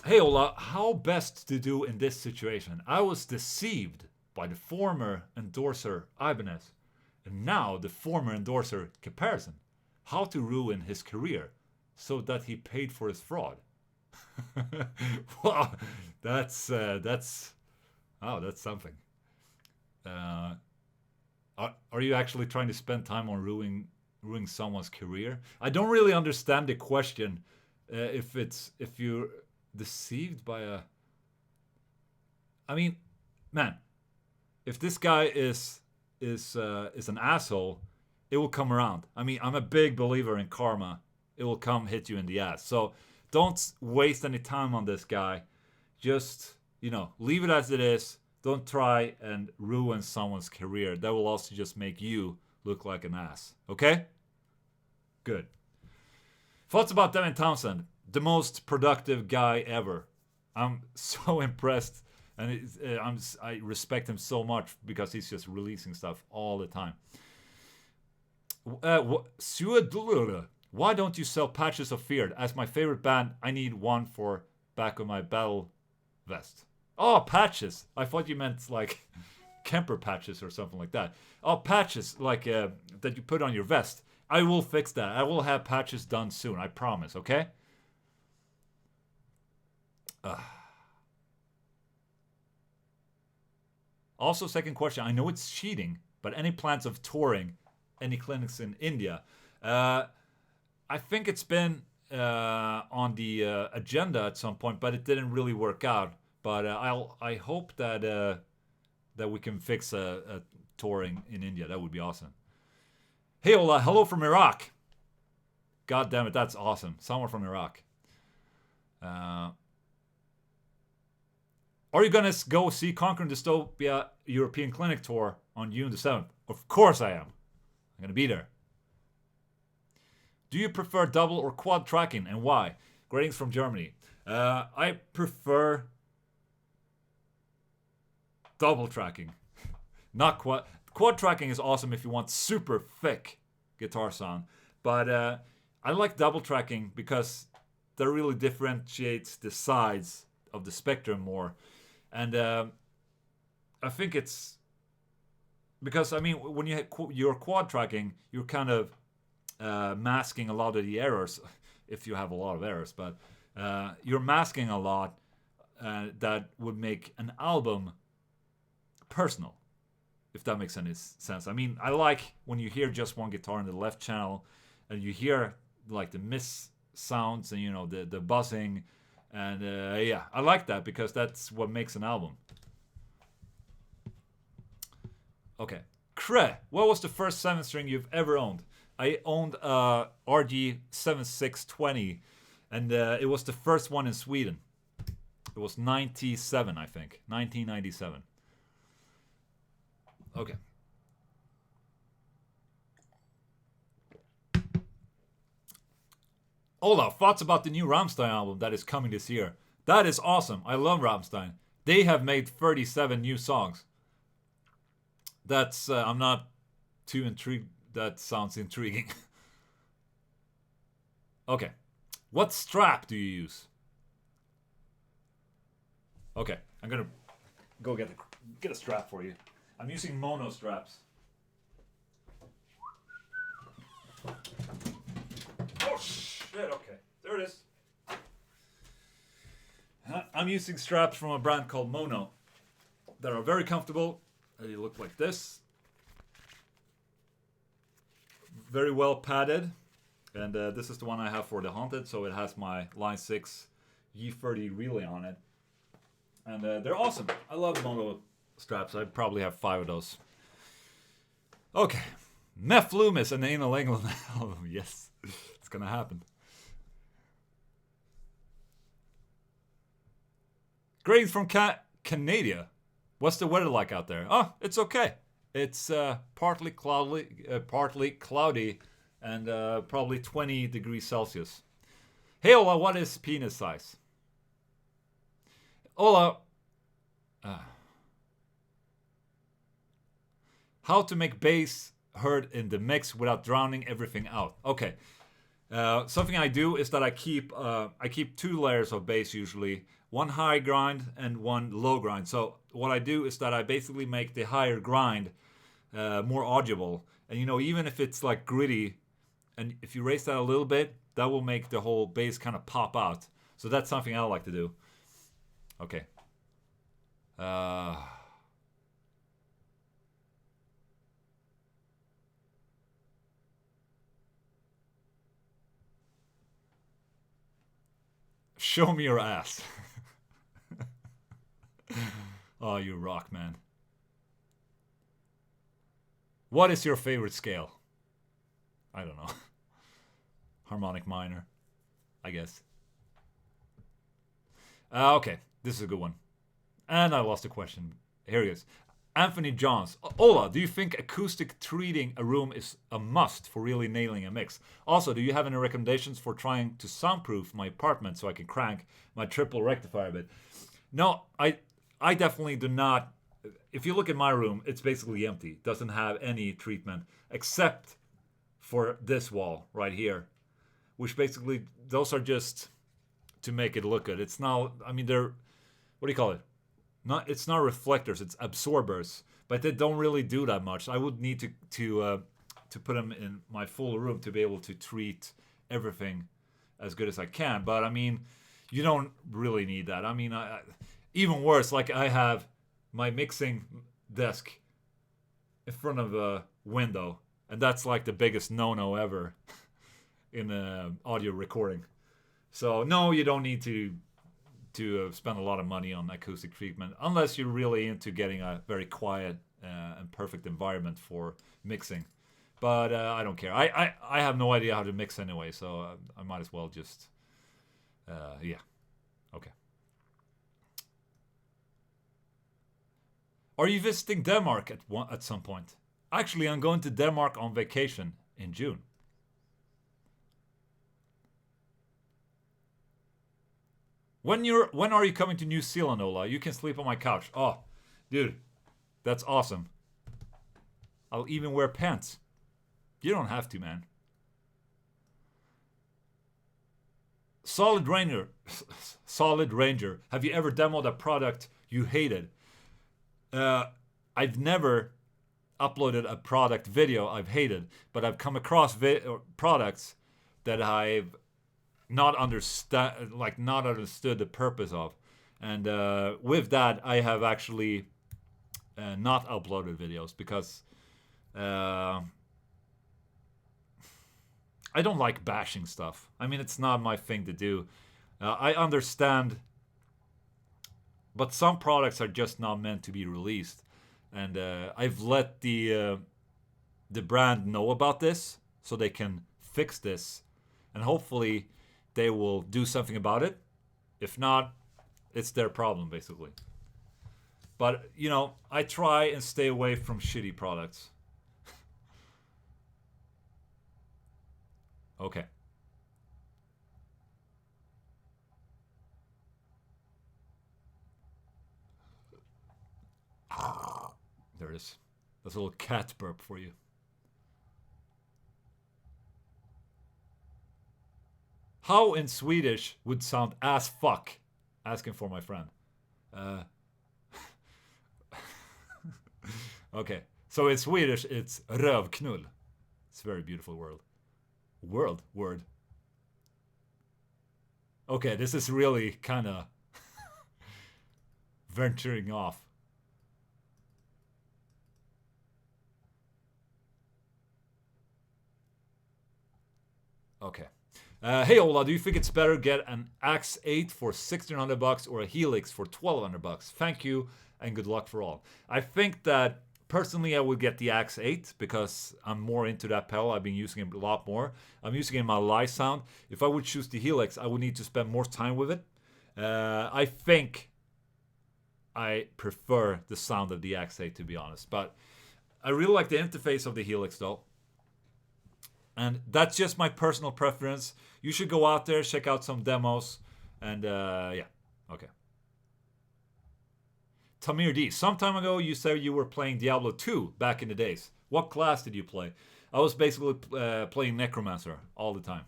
Hey Ola, how best to do in this situation? I was deceived by the former endorser Ibanez, and now the former endorser Comparison. How to ruin his career so that he paid for his fraud. Wow, that's something. Are you actually trying to spend time on ruining someone's career? I don't really understand the question. If you're deceived by a, I mean, man, if this guy is an asshole, it will come around. I mean, I'm a big believer in karma. It will come hit you in the ass. So don't waste any time on this guy. Just, leave it as it is. Don't try and ruin someone's career. That will also just make you look like an ass. Okay? Good. Thoughts about Devin Townsend? The most productive guy ever. I'm so impressed, and I respect him so much because he's just releasing stuff all the time. Why don't you sell Patches of Fear? As my favorite band, I need one for back of my battle vest. Oh, patches. I thought you meant like Kemper patches or something like that. Oh, patches like that you put on your vest. I will fix that. I will have patches done soon. I promise, okay? Also, second question. I know it's cheating, but any plans of touring any clinics in India? I think it's been on the agenda at some point, but it didn't really work out. But I hope that we can fix a touring in India. That would be awesome. Hey Ola, hello from Iraq. God damn it, that's awesome. Someone from Iraq. Are you gonna go see Conquering Dystopia European Clinic Tour on June the 7th? Of course I am. I'm gonna be there. Do you prefer double or quad tracking and why? Greetings from Germany. I prefer double tracking. Not quad. Quad tracking is awesome if you want super thick guitar sound. But I like double tracking because that really differentiates the sides of the spectrum more. And I think it's because, I mean, when you're quad tracking, you're kind of masking a lot of the errors, if you have a lot of errors. But you're masking a lot that would make an album personal, if that makes any sense. I mean, I like when you hear just one guitar in the left channel, and you hear like the miss sounds and the buzzing, and yeah, I like that because that's what makes an album. Okay, Kre, what was the first 7-string you've ever owned? I owned a RG 7620, and it was the first one in Sweden. It was 97, I think, 1997. Okay. Olaf, thoughts about the new Rammstein album that is coming this year? That is awesome. I love Rammstein. They have made 37 new songs. That's I'm not too intrigued. That sounds intriguing. Okay. What strap do you use? Okay, I'm gonna go get a strap for you. I'm using mono straps. Oh shit, okay. There it is. I'm using straps from a brand called Mono that are very comfortable. They look like this. Very well padded. And this is the one I have for the Haunted, so it has my Line 6 G30 relay on it. And they're awesome. I love Mono straps. I probably have 5 of those. Okay. Meth Loomis and the Anal Englund album. Yes, it's gonna happen. Greetings from Canada. What's the weather like out there? Oh, it's okay. It's partly cloudy, and probably 20 degrees Celsius. Hey Ola, what is penis size? Ola, how to make bass heard in the mix without drowning everything out? Okay, something I do is that I keep 2 layers of bass usually, one high grind and one low grind. So what I do is that I basically make the higher grind more audible, and even if it's like gritty, and if you raise that a little bit, that will make the whole bass kind of pop out. So that's something I like to do. Okay. Show me your ass. Oh, you rock, man. What is your favorite scale? I don't know. Harmonic minor, I guess. Okay, this is a good one. And I lost the question. Here it is. Anthony Johns. Ola, do you think acoustic treating a room is a must for really nailing a mix? Also, do you have any recommendations for trying to soundproof my apartment so I can crank my triple rectifier a bit? No, I definitely do not. If you look at my room, it's basically empty. Doesn't have any treatment except for this wall right here, which basically, those are just to make it look good. It's not, I mean, they're, what do you call it? It's not reflectors, it's absorbers, but they don't really do that much. I would need to put them in my full room to be able to treat everything as good as I can. But I mean, you don't really need that. I mean, even worse, like I have my mixing desk in front of a window, and that's like the biggest no-no ever in audio recording. So no, you don't need to spend a lot of money on acoustic treatment unless you're really into getting a very quiet and perfect environment for mixing. But I don't care. I have no idea how to mix anyway, so I might as well just yeah. Okay. Are you visiting Denmark at some point? Actually, I'm going to Denmark on vacation in June. When are you coming to New Zealand, Ola? You can sleep on my couch. Oh, dude, that's awesome. I'll even wear pants. You don't have to, man. Solid Ranger. Have you ever demoed a product you hated? I've never uploaded a product video I've hated, but I've come across products that I've not understood the purpose of, And with that, I have actually not uploaded videos because I don't like bashing stuff. I mean, it's not my thing to do. I understand, but some products are just not meant to be released. And I've let the brand know about this so they can fix this, and hopefully they will do something about it. If not, it's their problem basically. But you know, I try and stay away from shitty products. Okay. There it is. That's a little cat burp for you. How in Swedish would sound as fuck? Asking for my friend. Uh, okay. So in Swedish, it's rövknull. It's a very beautiful word. Okay, this is really kind of venturing off. Okay. Hey Ola, do you think it's better get an Axe 8 for $1,600 or a Helix for $1,200? Thank you and good luck for all. I think that personally I would get the Axe 8 because I'm more into that pedal. I've been using it a lot more. I'm using it in my live sound. If I would choose the Helix, I would need to spend more time with it. I think I prefer the sound of the Axe 8 to be honest. But I really like the interface of the Helix though. And that's just my personal preference. You should go out there, check out some demos, and yeah, okay. Tamir D, some time ago you said you were playing Diablo 2 back in the days. What class did you play? I was basically playing Necromancer all the time.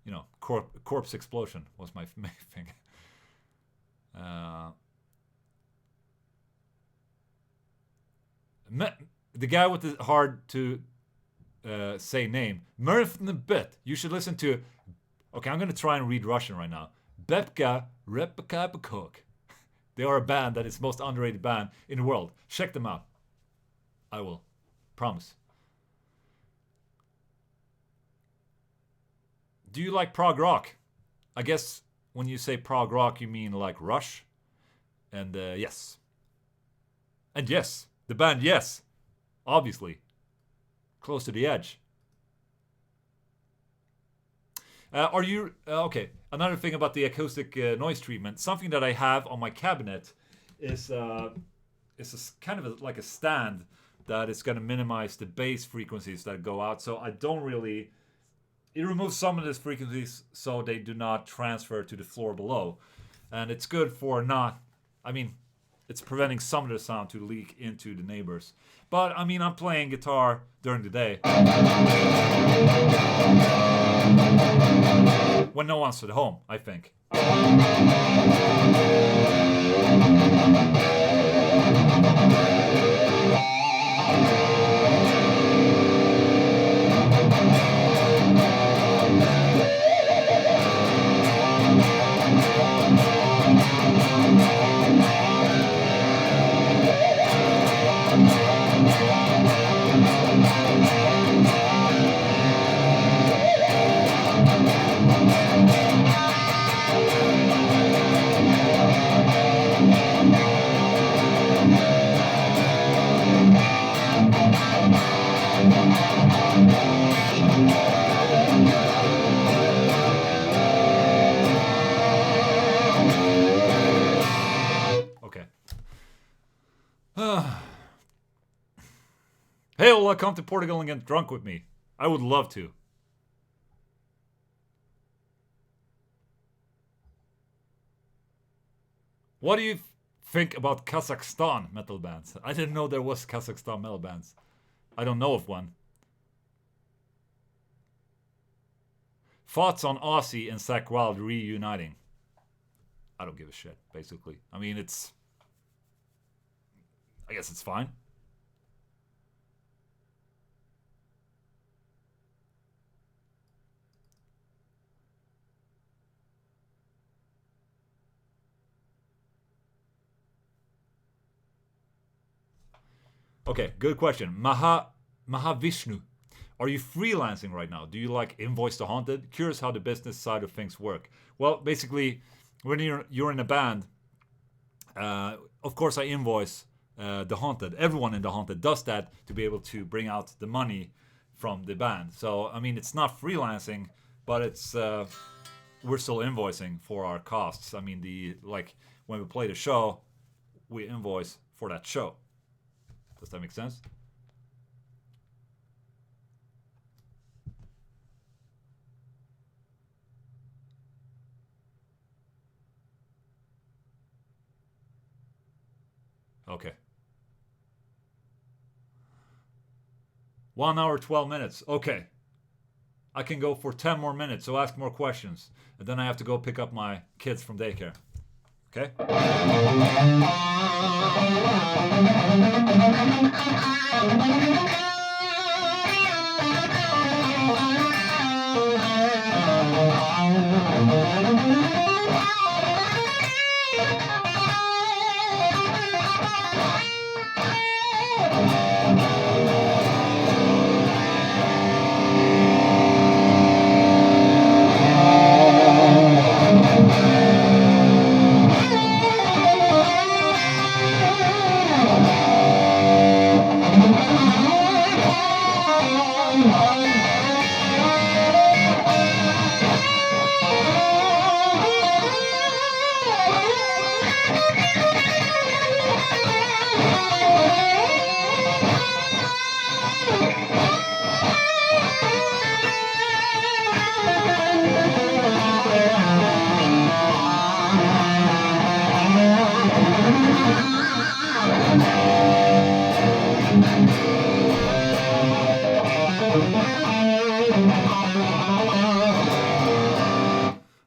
You know, Corpse Explosion was my main thing. The guy with the hard to say name. Bit. You should listen to. Okay, I'm gonna try and read Russian right now. Bepka Repkabkok. They are a band that is the most underrated band in the world. Check them out. I will. Promise. Do you like prog rock? I guess when you say prog rock, you mean like Rush. And yes. And yes. The band, yes. Obviously. Close to the edge. Are you okay? Another thing about the acoustic noise treatment, something that I have on my cabinet is kind of like a stand that is going to minimize the bass frequencies that go out. So I don't really. It removes some of these frequencies so they do not transfer to the floor below, and it's good for not. I mean, it's preventing some of the sound to leak into the neighbors. But I mean, I'm playing guitar during the day when no one's at home, I think. Okay. Hey, Ola, come to Portugal and get drunk with me. I would love to. What do you think about Kazakhstan metal bands? I didn't know there was Kazakhstan metal bands. I don't know of one. Thoughts on Ozzy and Zakk Wylde reuniting? I don't give a shit, basically. I mean, I guess it's fine. Okay, good question. Mahavishnu. Are you freelancing right now? Do you like invoice the haunted? Curious how the business side of things work. Well, basically, when you're in a band, of course I invoice the haunted. Everyone in the haunted does that to be able to bring out the money from the band. So I mean, it's not freelancing, but it's we're still invoicing for our costs. I mean, when we play the show, we invoice for that show. Does that make sense? Okay. 1 hour, 12 minutes. Okay. I can go for 10 more minutes, so ask more questions. And then I have to go pick up my kids from daycare. Okay?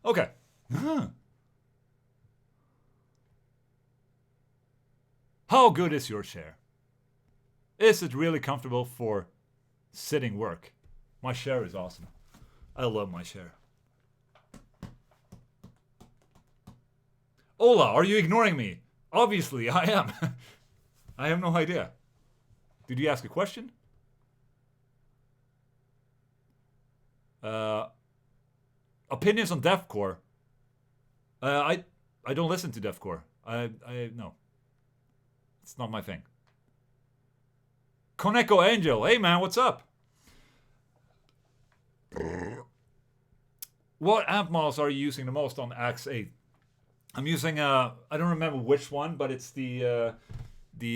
Okay. How good is your chair? Is it really comfortable for sitting work? My chair is awesome. I love my chair. Ola, are you ignoring me? Obviously, I am. I have no idea. Did you ask a question? Opinions on deathcore. I don't listen to deathcore. No. It's not my thing. Koneko Angel, hey man, what's up? What amp models are you using the most on Axe 8? I'm using I don't remember which one, but it's the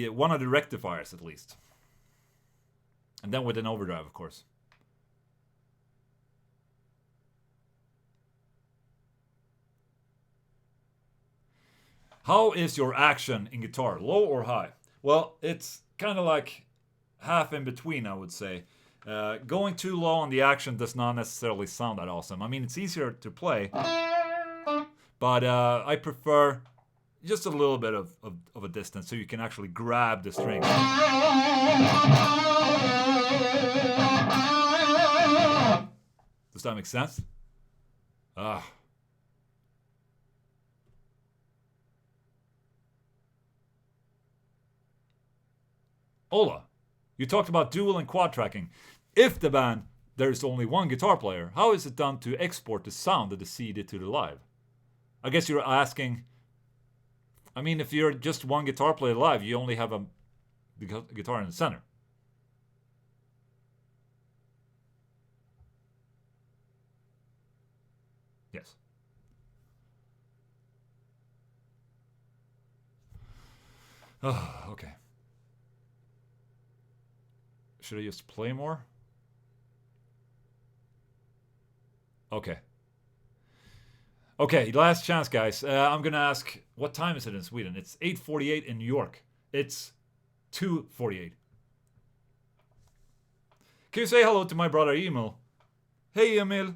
one of the rectifiers at least. And then with an overdrive, of course. How is your action in guitar, low or high? Well, it's kind of like half in between, I would say. Going too low on the action does not necessarily sound that awesome. I mean, it's easier to play, but I prefer just a little bit of a distance so you can actually grab the strings. Does that make sense? Ola, you talked about dual and quad tracking. If the band, there's only one guitar player, how is it done to export the sound of the CD to the live? I guess you're asking, I mean, if you're just one guitar player live, you only have a guitar in the center. Yes. Oh, okay. Should I just play more? Okay. Okay, last chance, guys. I'm gonna ask, what time is it in Sweden? It's 8:48 in New York. It's 2:48. Can you say hello to my brother Emil? Hey, Emil.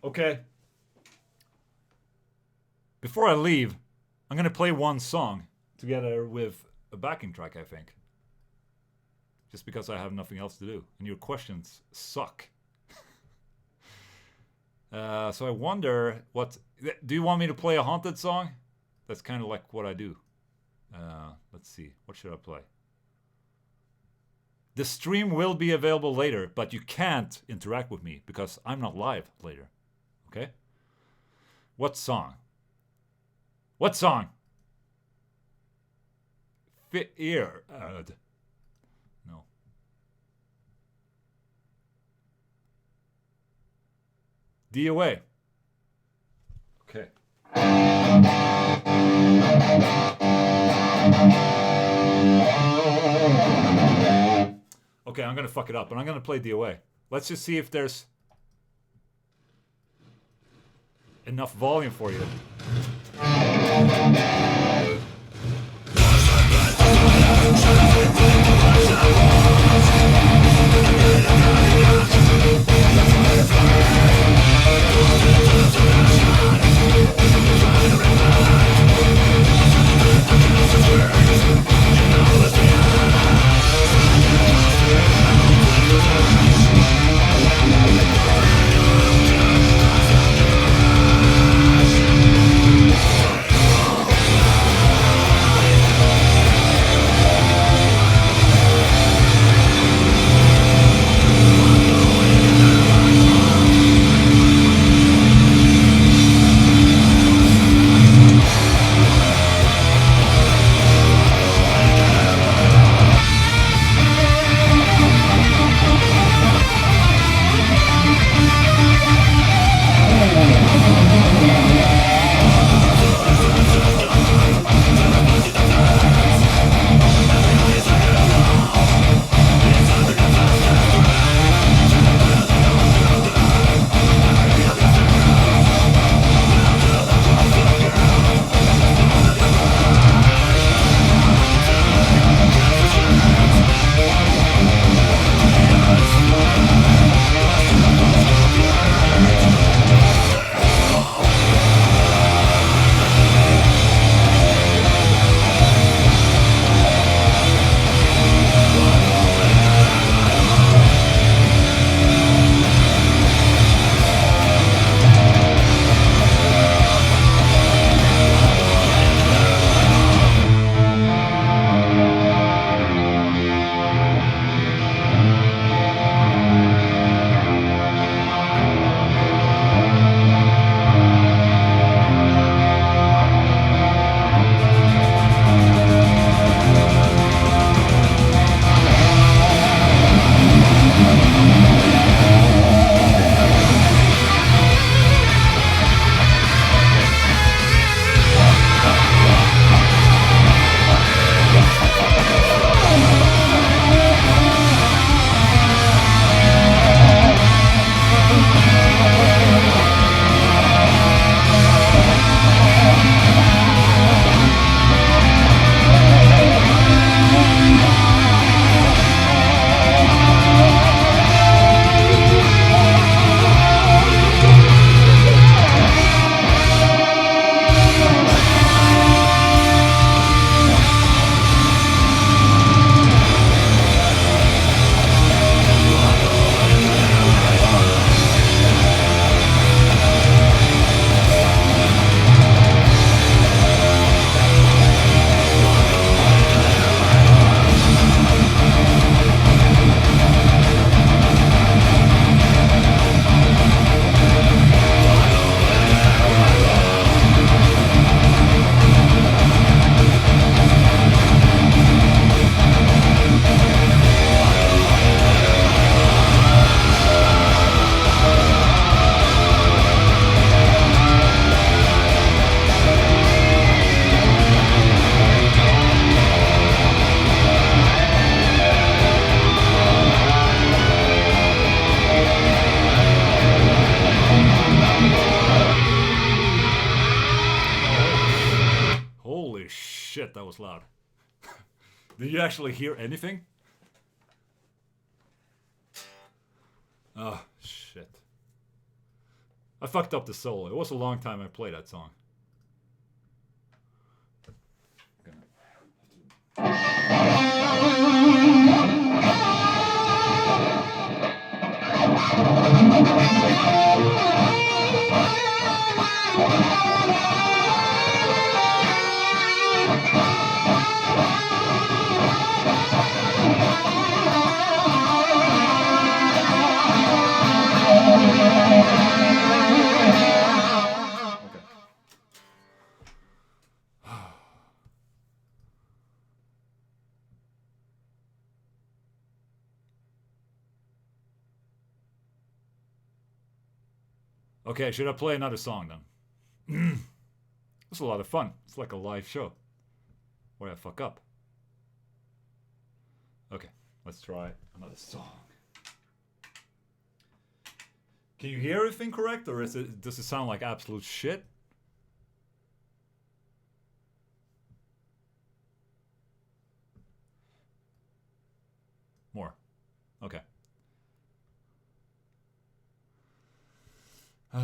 Okay. Before I leave, I'm gonna play one song together with a backing track, I think. Just because I have nothing else to do. And your questions suck. So I wonder what... Do you want me to play a haunted song? That's kind of like what I do. Let's see. What should I play? The stream will be available later, but you can't interact with me because I'm not live later. Okay? What song? What song? Fear. No. DOA. Okay. Okay, I'm gonna fuck it up, but I'm gonna play DOA. Let's just see if there's enough volume for you. Shit, that was loud. Did you actually hear anything? Oh, shit. I fucked up the solo. It was a long time I played that song. Okay, should I play another song then? It's a lot of fun. It's like a live show. Where I fuck up. Okay, let's try another song. Can you hear everything correct, or does it sound like absolute shit? More. Okay. Okay.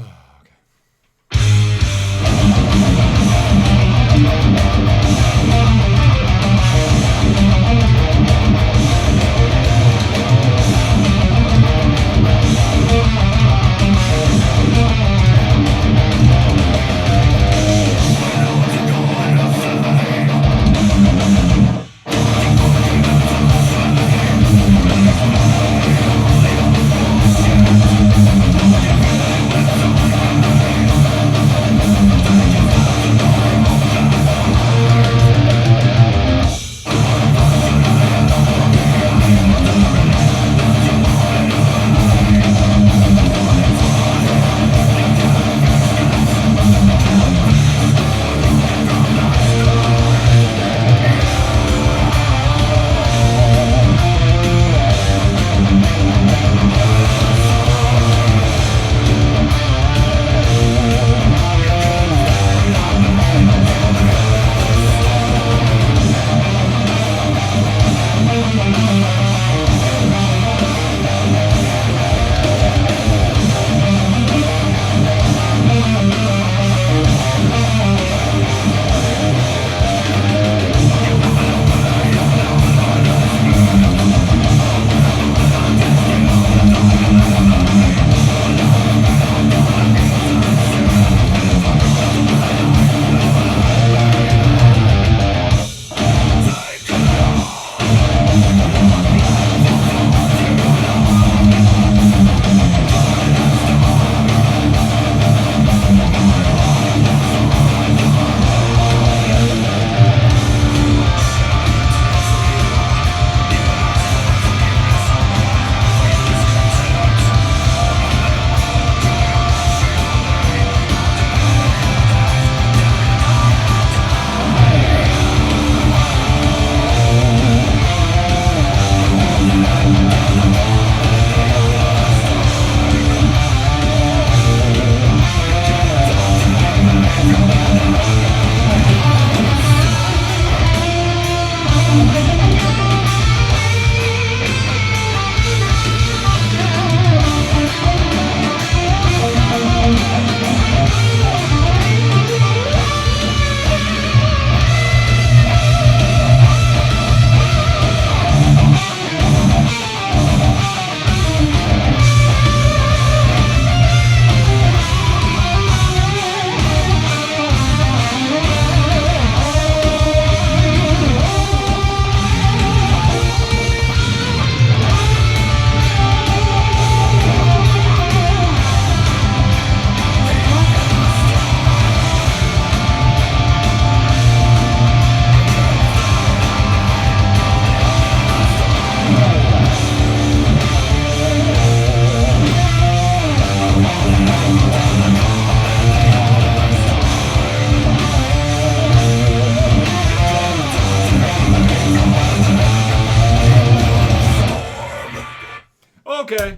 Okay.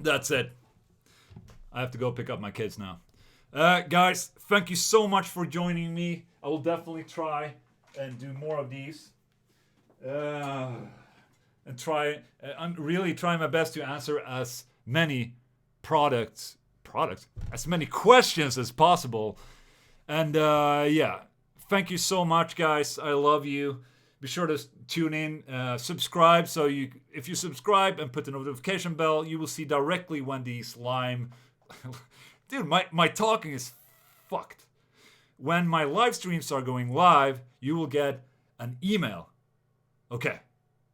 That's it. I have to go pick up my kids now. Guys, thank you so much for joining me. I will definitely try and do more of these. And I'm really trying my best to answer as many product products, as many questions as possible. And yeah, thank you so much, guys. I love you. Be sure to tune in, subscribe. So if you subscribe and put the notification bell, you will see directly when these Lime... Dude, my talking is fucked. When my live streams are going live, you will get an email. Okay.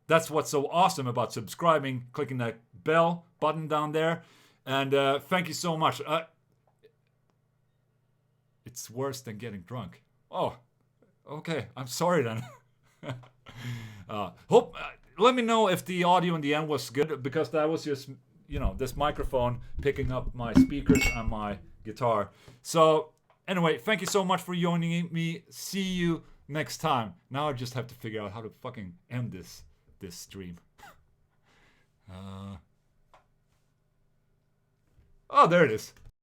That's what's so awesome about subscribing, clicking that bell button down there. And thank you so much. It's worse than getting drunk. Oh, okay. I'm sorry then. Let me know if the audio in the end was good, because that was just, this microphone picking up my speakers and my guitar. So anyway, thank you so much for joining me. See you next time. Now I just have to figure out how to fucking end this stream. Oh, there it is.